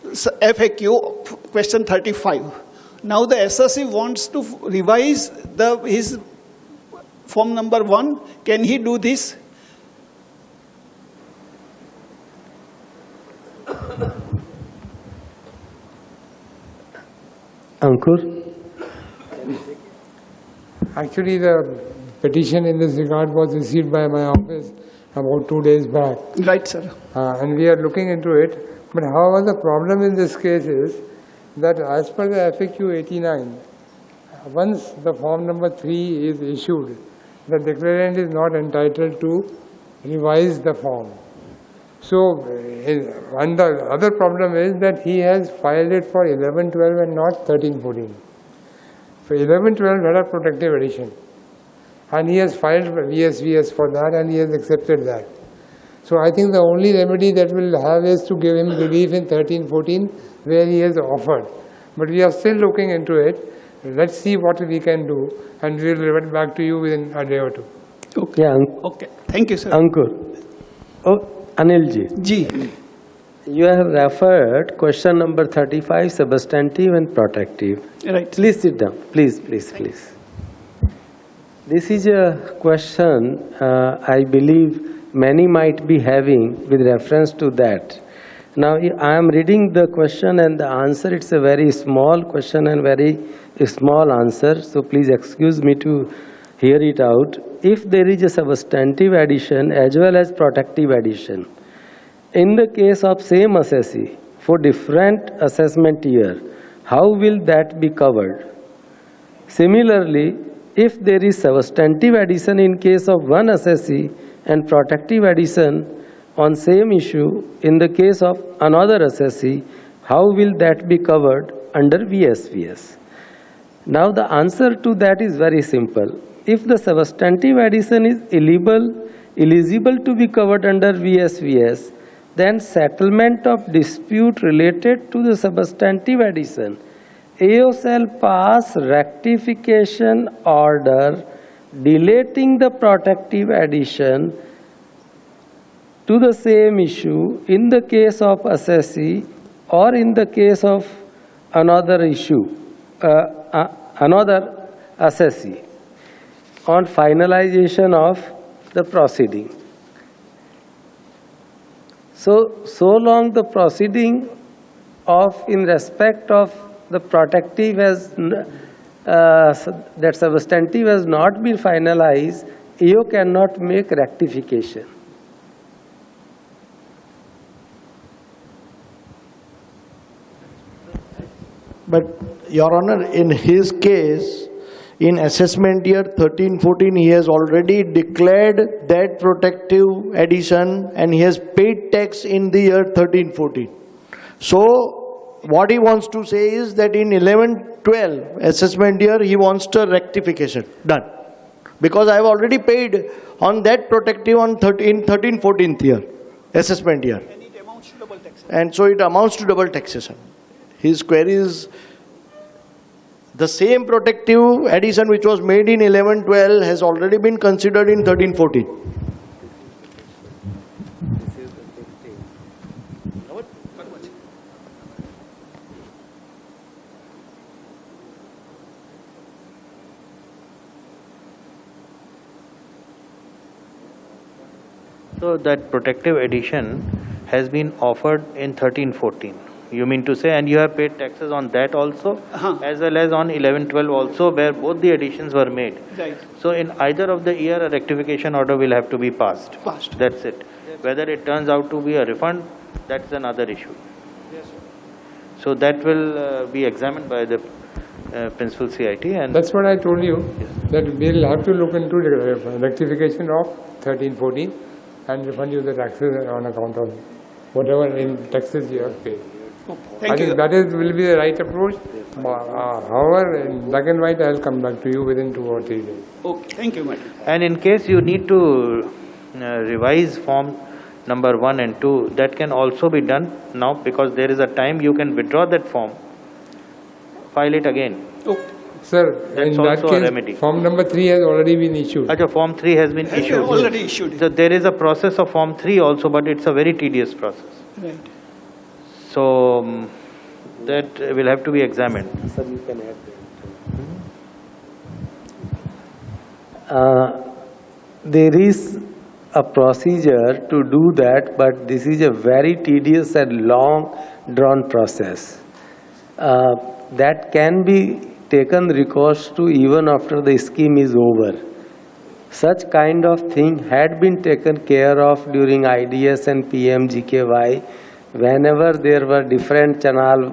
FAQ question 35. Now the assessee wants to revise his form number 1. Can he do this? Ankur? Actually, the petition in this regard was received by my office about 2 days back. Right, sir. And we are looking into it. But however, the problem in this case is that as per the FAQ 89, once the form number 3 is issued, the declarant is not entitled to revise the form. So, and the other problem is that he has filed it for 11-12 and not 13-14. So 11-12 had a protective addition, and he has filed VSVS for that, and he has accepted that. So I think the only remedy that we'll have is to give him relief in 13-14 where he has offered. But we are still looking into it. Let's see what we can do, and we'll revert back to you within a day or two. Okay. Yeah, Okay. Thank you, sir. Ankur. Oh, Anilji. Ji. You have referred question number 35, substantive and protective. Right. Please sit down. Please, please, please. This is a question I believe many might be having with reference to that. Now, I am reading the question and the answer. It's a very small question and very small answer. So please excuse me to hear it out. If there is a substantive addition as well as protective addition, in the case of same assessee for different assessment year, how will that be covered? Similarly, if there is substantive addition in case of one assessee and protective addition on same issue in the case of another assessee, how will that be covered under VSVS? Now the answer to that is very simple. If the substantive addition is eligible to be covered under VSVS, then settlement of dispute related to the substantive addition, AO shall pass rectification order deleting the protective addition to the same issue in the case of assessee or in the case of another issue, another assessee on finalization of the proceeding. So long the proceeding of in respect of the protective has that substantive has not been finalized, AO cannot make rectification. But, Your Honor, in his case, in assessment year 13-14, he has already declared that protective addition and he has paid tax in the year 13-14. So, what he wants to say is that in 11-12 assessment year, he wants the rectification done. Because I have already paid on that protective on 13-14th year, assessment year. And it amounts to double taxation. And so it amounts to double taxation. His query is the same protective addition which was made in 11-12 has already been considered in 13-14. So that protective addition has been offered in 13-14. You mean to say, and you have paid taxes on that also, as well as on 11-12 also, where both the additions were made. Right. So in either of the year, a rectification order will have to be passed. That's it. Whether it turns out to be a refund, that's another issue. Yes, sir. So that will be examined by the principal CIT. And that's what I told you, that we'll have to look into the rectification of 13-14 and refund you the taxes on account of whatever in taxes you have paid. I think that will be the right approach. However, in black and white, I will come back to you within 2 or 3 days. Okay, thank you, madam. And in case you need to revise form number 1 and 2, that can also be done now, because there is a time you can withdraw that form, file it again. Okay. Sir, That's in that also a case, remedy. form number 3 has already been issued. Achha, form 3 has been issued. Already issued. So there is a process of form 3 also, but it's a very tedious process. Right. So that will have to be examined. Sir, you can add that. There is a procedure to do that, but this is a very tedious and long drawn process. That can be taken recourse to even after the scheme is over. Such kind of thing had been taken care of during IDS and PMGKY. Whenever there were different channel,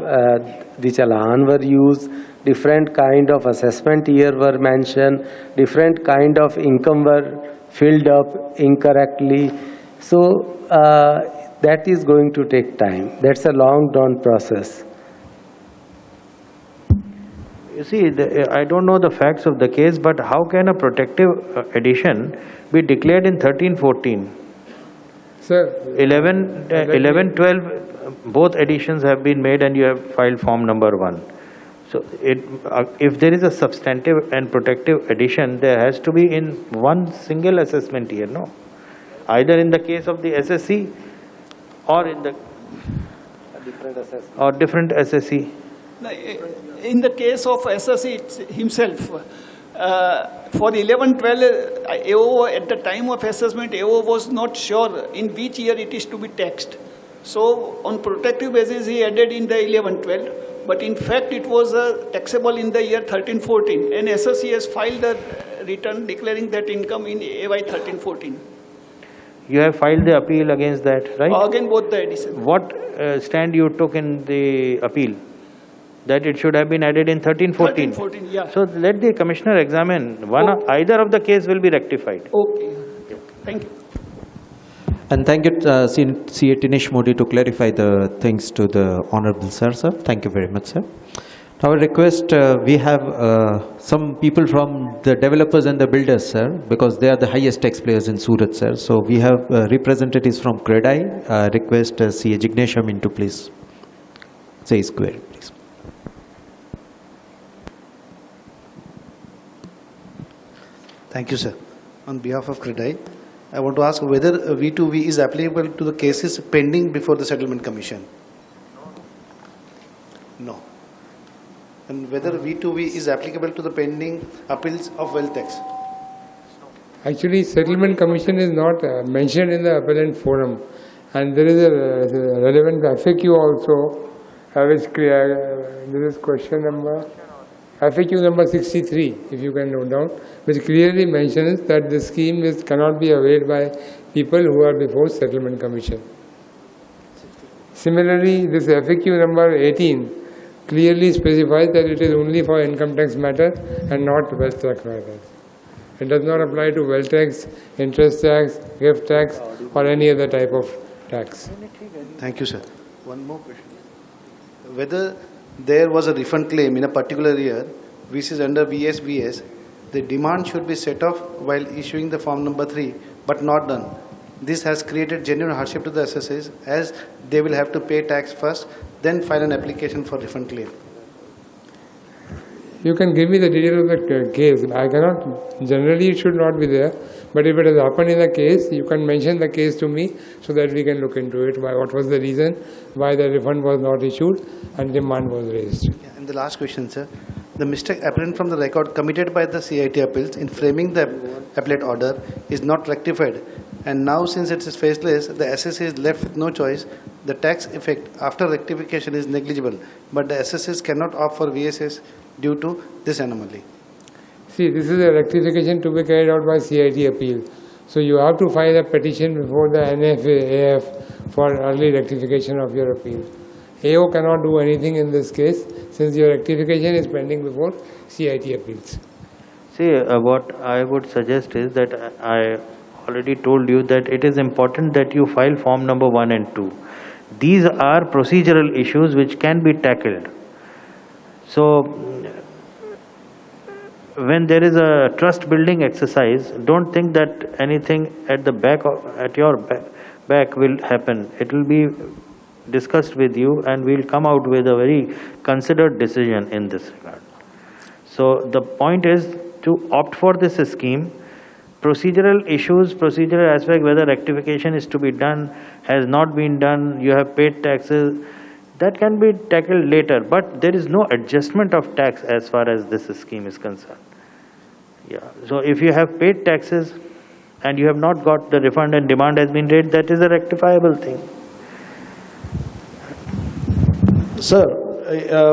the challan were used, different kind of assessment year were mentioned, different kind of income were filled up incorrectly. So that is going to take time. That's a long drawn process. You see, I don't know the facts of the case, but how can a protective addition be declared in 13-14? Sir, 11-12, both additions have been made and you have filed form number 1. So if there is a substantive and protective addition, there has to be in one single assessment year, no? Either in the case of the SSC or in the different SSC. In the case of SSC himself, for 11-12, AO at the time of assessment, AO was not sure in which year it is to be taxed. So on protective basis, he added in the 11-12, but in fact it was taxable in the year 13-14, and SSC has filed a return declaring that income in AY 13-14. You have filed the appeal against that, right? Again, both the addition. What stand you took in the appeal? that it should have been added in 13-14. 13-14, yeah. So let the commissioner examine. Either of the case will be rectified. Okay. Thank you. And thank you, CA Tinesh Modi, to clarify the things to the Honorable Sir. Thank you very much, sir. Now, I request we have some people from the developers and the builders, sir, because they are the highest taxpayers in Surat, sir. So we have representatives from CREDAI. Request CA Jignesh Amin to please say his query, please. Thank you, sir. On behalf of CREDAI, I want to ask whether V2V is applicable to the cases pending before the Settlement Commission. No. And whether V2V is applicable to the pending appeals of wealth tax. Actually, Settlement Commission is not mentioned in the appellant forum, and there is a relevant FAQ also, which this is question number FAQ number 63, if you can note down, which clearly mentions that the scheme cannot be availed by people who are before Settlement Commission. Similarly, this FAQ number 18 clearly specifies that it is only for income tax matter and not wealth tax matters. It does not apply to wealth tax, interest tax, gift tax, or any other type of tax. Thank you, sir. One more question. Whether there was a refund claim in a particular year, which is under VSBS, the demand should be set off while issuing the form number 3, but not done. This has created genuine hardship to the assessors, as they will have to pay tax first, then file an application for refund claim. You can give me the detail of the case. I cannot, generally it should not be there, but if it has happened in a case, you can mention the case to me so that we can look into it, what was the reason why the refund was not issued and demand was raised. And the last question, sir. The mistake apparent from the record committed by the CIT appeals in framing the appellate order is not rectified, and now since it is faceless, the SSC is left with no choice. The tax effect after rectification is negligible, but the SSCs cannot opt for VSS due to this anomaly. See, this is a rectification to be carried out by CIT appeal. So you have to file a petition before the NFAF for early rectification of your appeal. AO cannot do anything in this case since your rectification is pending before CIT appeals. See, what I would suggest is that I already told you that it is important that you file form number 1 and 2. These are procedural issues which can be tackled. So, when there is a trust building exercise, don't think that anything at the back at your back will happen. It will be discussed with you, and we'll come out with a very considered decision in this regard. So the point is to opt for this scheme. Procedural issues, procedural aspect, whether rectification is to be done, has not been done, you have paid taxes, that can be tackled later, but there is no adjustment of tax as far as this scheme is concerned. Yeah. So if you have paid taxes and you have not got the refund and demand has been raised, that is a rectifiable thing. Sir,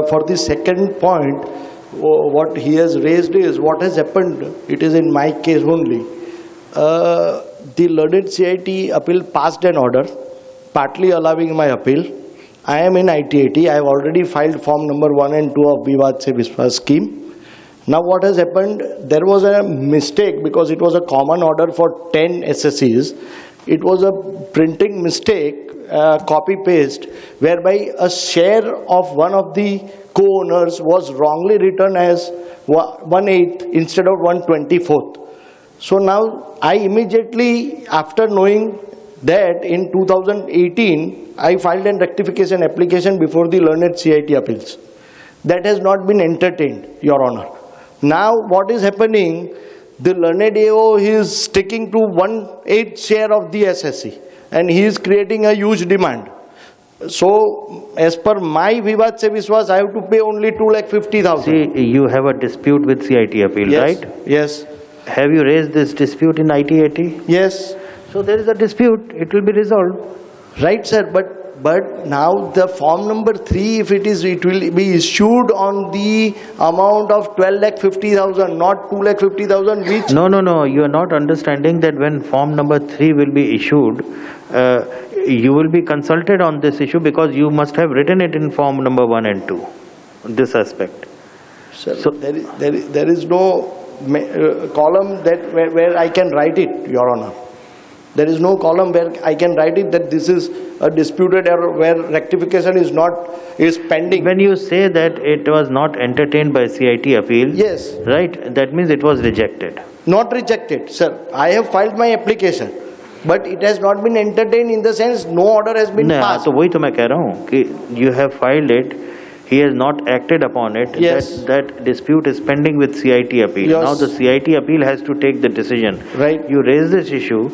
for the second point, what he has raised is what has happened. It is in my case only. The learned CIT appeal passed an order, partly allowing my appeal. I am in ITAT. I have already filed form number 1 and 2 of Vivad Se Vishwas scheme. Now what has happened, there was a mistake because it was a common order for 10 SSCs. It was a printing mistake, copy-paste, whereby a share of one of the co-owners was wrongly written as 1/8 instead of 1/24. So now I immediately, after knowing that in 2018, I filed a rectification application before the learned CIT appeals. That has not been entertained, Your Honor. Now what is happening, the learned AO is sticking to 1/8 share of the SSC and he is creating a huge demand. So as per my Vivad Se Vishwas, I have to pay only 2,50,000. See, you have a dispute with CIT appeal, yes, right? Yes. Have you raised this dispute in ITAT? Yes. So there is a dispute, it will be resolved. Right, sir, but now the form number 3, if it will be issued on the amount of 12,50,000, not 2,50,000, which... No, you are not understanding that when form number 3 will be issued, you will be consulted on this issue because you must have written it in form number 1 and 2. this aspect. Sir, so there is no column that where I can write it, Your Honor. There is no column where I can write it that this is a disputed error where rectification is pending. When you say that it was not entertained by CIT appeal, yes, right, that means it was rejected. Not rejected, sir. I have filed my application, but it has not been entertained in the sense no order has been passed. तो वही तो मैं कह रहा हूँ कि you have filed it, he has not acted upon it. Yes. That dispute is pending with CIT appeal. Yes. Now the CIT appeal has to take the decision. Right. You raise this issue.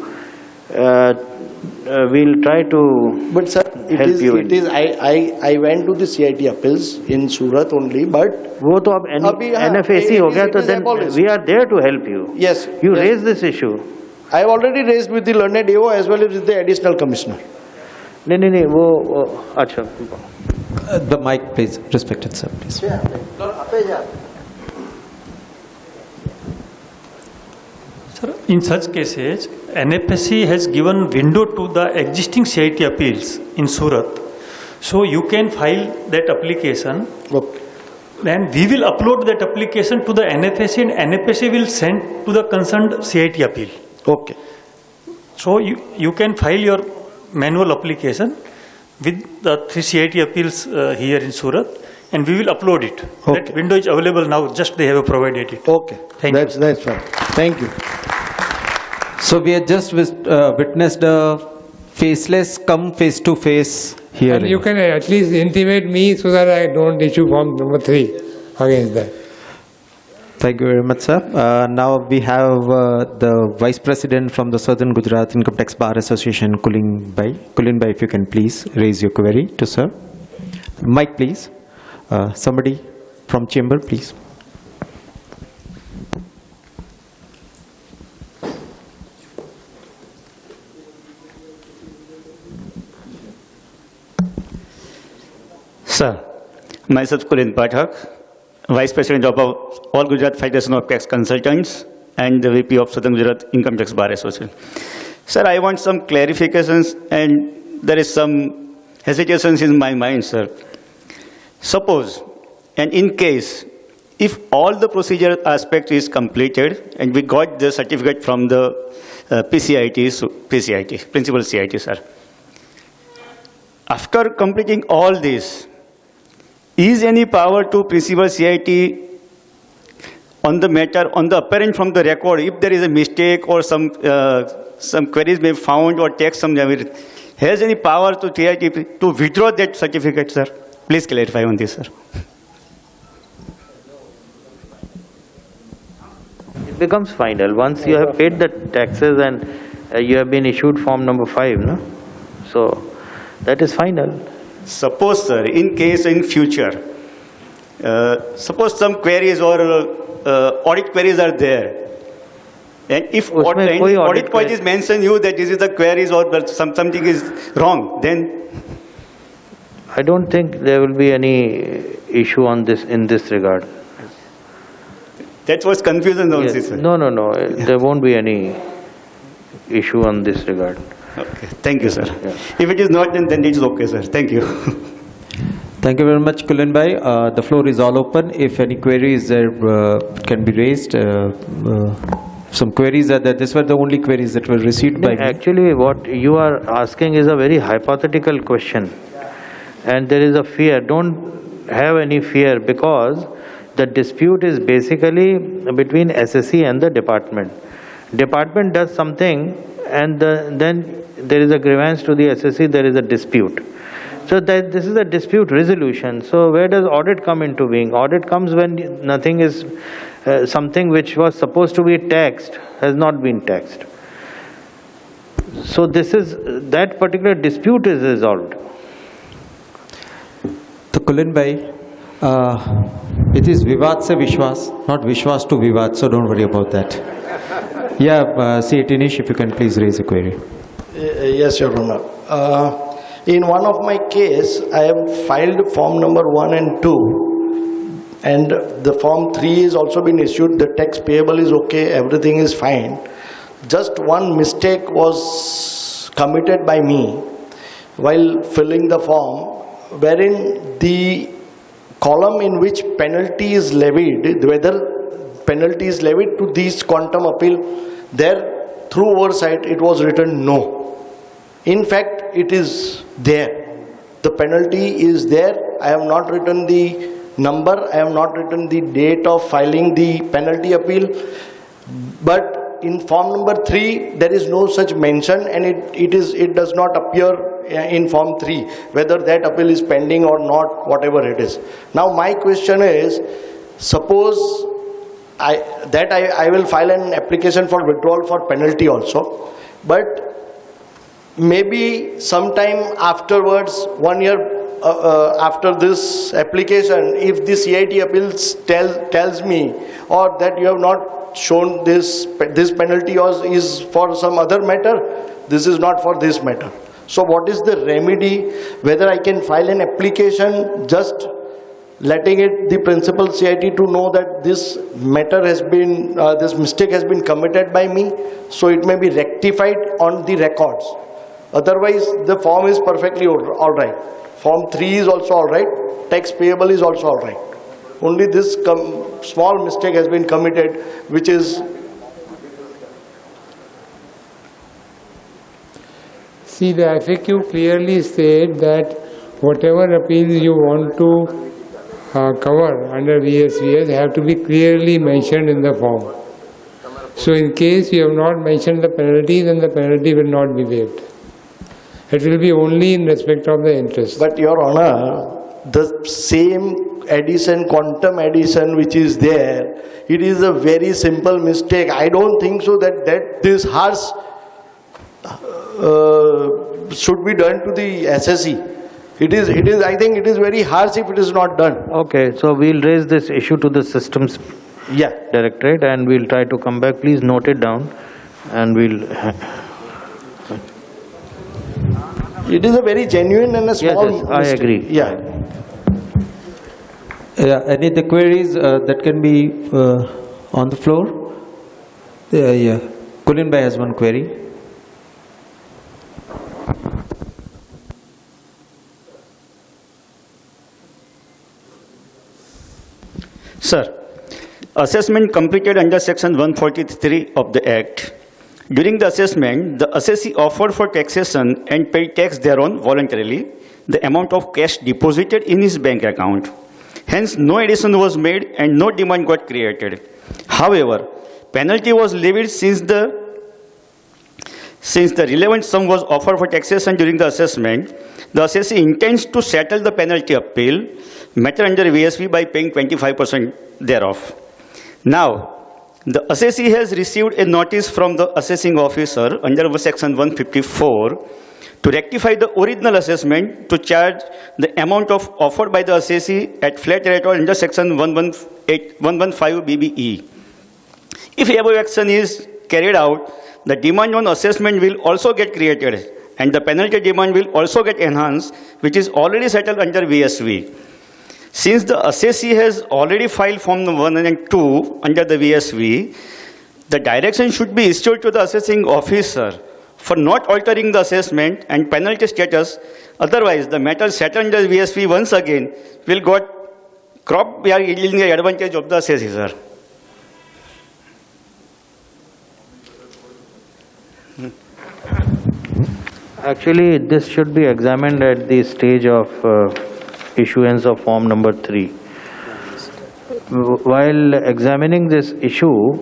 We'll try to. But sir, help you. I went to the CIT appeals in Surat only, but वो तो अब NFAC हो गया तो then we are there to help you. Yes. You raise this issue. I have already raised with the learned AO as well as with the additional commissioner. नहीं वो अच्छा. The mic, please. Respected sir, please. Sir, in such cases, NFSC has given window to the existing CIT appeals in Surat. So you can file that application. Okay. Then we will upload that application to the NFSC and NFSC will send to the concerned CIT appeal. Okay. So you can file your manual application with the 3 CIT appeals here in Surat and we will upload it. Okay. That window is available now, just they have provided it. Okay. Thank you. That's fine. Thank you. So we have just witnessed a faceless come face-to-face hearing. And you can at least intimate me so that I don't issue form number 3 against that. Thank you very much, sir. Now we have the Vice President from the Southern Gujarat Income Tax Bar Association, Kulin Bhai. Kulin Bhai, if you can please raise your query to sir. Mic, please. Somebody from chamber, please. Sir, myself Kulin Pathak, Vice President of All Gujarat Federation of Tax Consultants and the VP of Southern Gujarat Income Tax Bar Association. Sir, I want some clarifications and there is some hesitations in my mind, sir. Suppose, and in case, if all the procedure aspect is completed and we got the certificate from the PCIT, Principal CIT, sir. After completing all this, is any power to Principal CIT on the matter, on the apparent from the record, if there is a mistake or some queries may be found or take some, has any power to CIT to withdraw that certificate, sir? Please clarify on this, sir. It becomes final once you have paid the taxes and you have been issued form number 5, no? So that is final. Suppose, sir, in case in future, suppose some queries or audit queries are there, and if audit queries mention you that this is the queries or something is wrong, then I don't think there will be any issue on this in this regard. That was confusion also, Yes. sir. No. There won't be any issue on this regard. Okay, thank you, sir. If it is not, then it is okay, sir. Thank you. Thank you very much, Kulin Bhai. The floor is all open. If any queries there can be raised, some queries are there. These were the only queries that were received by me. Actually, what you are asking is a very hypothetical question. And there is a fear. Don't have any fear because the dispute is basically between SSC and the department. Department does something and then there is a grievance to the SSC, there is a dispute. So this is a dispute resolution. So where does audit come into being? Audit comes when nothing is, something which was supposed to be taxed has not been taxed. So this is, that particular dispute is resolved. So Kulin Bhai, it is Vivad se Vishwas, not Vishwas to Vivad, so don't worry about that. Yeah, CIT Nish, if you can please raise a query. Yes, Your Honor. In one of my case, I have filed form number 1 and 2, and the form 3 is also been issued. The tax payable is okay, everything is fine. Just one mistake was committed by me while filling the form, wherein the column in which penalty is levied, whether penalty is levied to these quantum appeal, there through oversight it was written no. In fact, it is there. The penalty is there. I have not written the number, I have not written the date of filing the penalty appeal, but in form number 3 there is no such mention, and it does not appear in form 3 whether that appeal is pending or not, whatever it is. Now my question is, suppose I will file an application for withdrawal for penalty also, but maybe sometime afterwards, 1 year after this application, if the CIT appeals tells me or that you have not shown this penalty or is for some other matter, this is not for this matter. So what is the remedy? Whether I can file an application just letting the principal CIT to know that this matter has been, this mistake has been committed by me, so it may be rectified on the records. Otherwise, the form is perfectly all right. Form 3 is also all right. Tax payable is also all right. Only this small mistake has been committed, which is... See, the FAQ clearly state that whatever appeals you want to cover under VSVS have to be clearly mentioned in the form. So in case you have not mentioned the penalty, then the penalty will not be waived. It will be only in respect of the interest. But Your Honor, the same addition, quantum addition which is there, it is a very simple mistake. I don't think so that this harsh should be done to the SSE. It is. I think it is very harsh if it is not done. Okay, so we'll raise this issue to the Systems Directorate and we'll try to come back. Please note it down and we'll... It is a very genuine and a small Yes, I agree. Yeah. Any other queries that can be on the floor? Yeah. Kulin Bhai has one query. Sir, assessment completed under Section 143 of the Act. During the assessment, the assessee offered for taxation and paid tax thereon voluntarily the amount of cash deposited in his bank account. Hence, no addition was made and no demand got created. However, penalty was levied since the relevant sum was offered for taxation during the assessment. The assessee intends to settle the penalty appeal matter under VSV by paying 25% thereof. Now, the assessee has received a notice from the assessing officer under Section 154 to rectify the original assessment to charge the amount of offered by the assessee at flat rate or under Section 115 BBE. If above action is carried out, the demand on assessment will also get created and the penalty demand will also get enhanced, which is already settled under VSV. Since the assessee has already filed Form 1 and 2 under the VSV, the direction should be issued to the assessing officer for not altering the assessment and penalty status. Otherwise, the matter settled under VSV once again will got cropped by yielding the advantage of the assessee, sir. Actually, this should be examined at the stage of issuance of Form number 3. While examining this issue,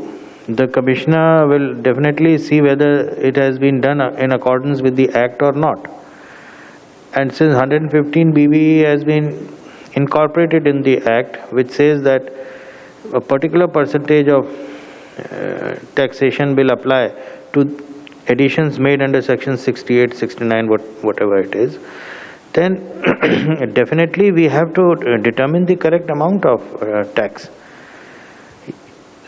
the Commissioner will definitely see whether it has been done in accordance with the Act or not. And since 115 BBE has been incorporated in the Act, which says that a particular percentage of taxation will apply to additions made under Section 68, 69, whatever it is, then definitely we have to determine the correct amount of tax.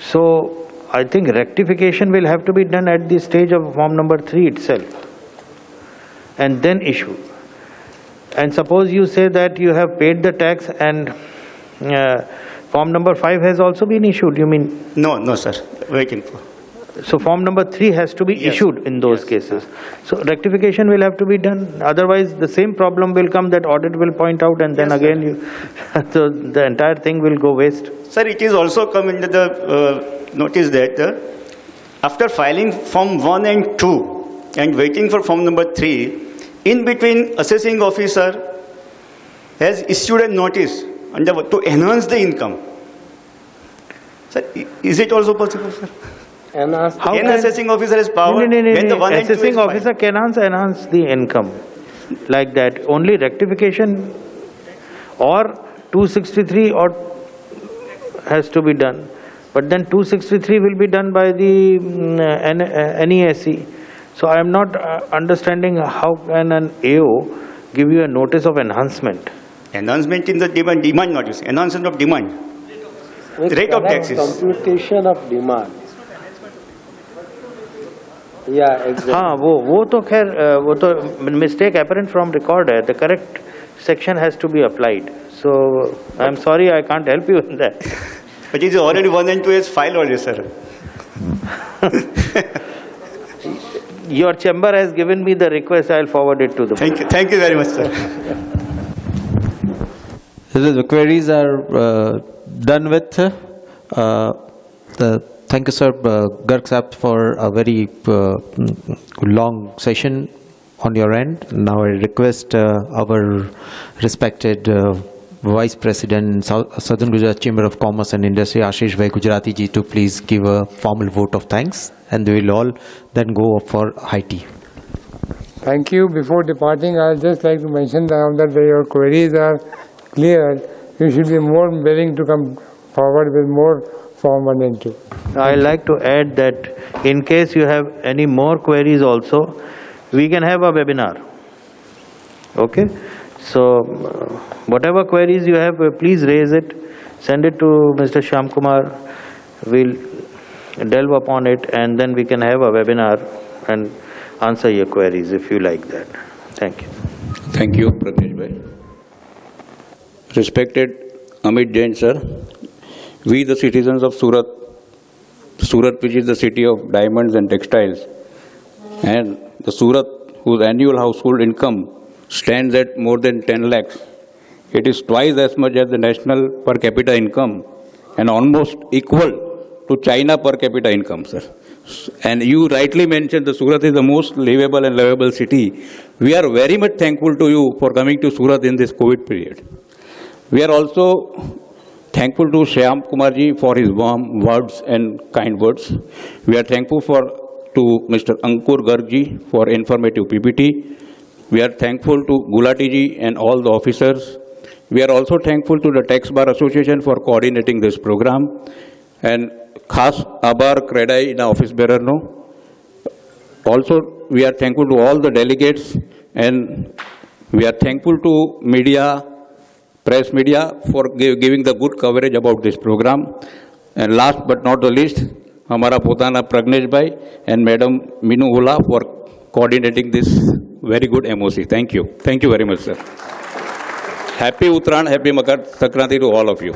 So I think rectification will have to be done at the stage of Form number 3 itself and then issue. And suppose you say that you have paid the tax and Form number 5 has also been issued, you mean? No, sir. Waiting for. So Form number 3 has to be issued in those cases. So rectification will have to be done. Otherwise, the same problem will come that audit will point out, and then again you, so the entire thing will go waste. Sir, it is also come into the notice that after filing Form 1 and 2 and waiting for Form number 3, in between assessing officer has issued a notice to enhance the income. Sir, is it also possible, sir? How An assessing officer has power when the 1 and 2 assessing is officer cannot enhance the income like that. Only rectification or 263 or has to be done. But then 263 will be done by the NESE. So I am not understanding how can an AO give you a notice of enhancement. Enhancement in the demand notice, enhancement of demand. Rate of taxes. Computation of demand. Yeah, exactly. हाँ वो तो खैर वो तो mistake apparent from record है. The correct section has to be applied. So I am sorry I can't help you in that. But it is already 1 and 2 is filed already, sir. Your chamber has given me the request. I will forward it to them. Thank you very much, sir. The queries are done with. Thank you, sir, Garg Sahab, for a very long session on your end. Now I request our respected Vice President, Southern Gujarat Chamber of Commerce and Industry, Ashish Bhai Gujarati ji, to please give a formal vote of thanks, and they will all then go up for high tea. Thank you. Before departing, I would just like to mention that your queries are clear. You should be more willing to come forward with more Form 1 and 2. I would like to add that in case you have any more queries also, we can have a webinar. Okay? So, whatever queries you have, please raise it. Send it to Mr. Shyam Kumar. We'll delve upon it, and then we can have a webinar and answer your queries if you like that. Thank you. Thank you, Pragnesh Bhai. Respected Amit Jain sir, we the citizens of Surat, which is the city of diamonds and textiles, and the Surat whose annual household income stands at more than 10 lakhs. It is twice as much as the national per capita income and almost equal to China per capita income, sir. And you rightly mentioned the Surat is the most livable and lovable city. We are very much thankful to you for coming to Surat in this COVID period. We are also thankful to Shyam Kumar ji for his warm words and kind words. We are thankful to Mr. Ankur Garg ji for informative PPT. We are thankful to Gulati ji and all the officers. We are also thankful to the Tax Bar Association for coordinating this program. And khas abar credai na office bearer no. Also, we are thankful to all the delegates, and we are thankful to media, press media, for giving the good coverage about this program. And last but not the least, हमारा पोताना प्रज्ञेश भाई and Madam Minu Hula for coordinating this very good MOC. Thank you. Thank you very much, sir. Happy Uttarayan, happy Makar Sankranti to all of you.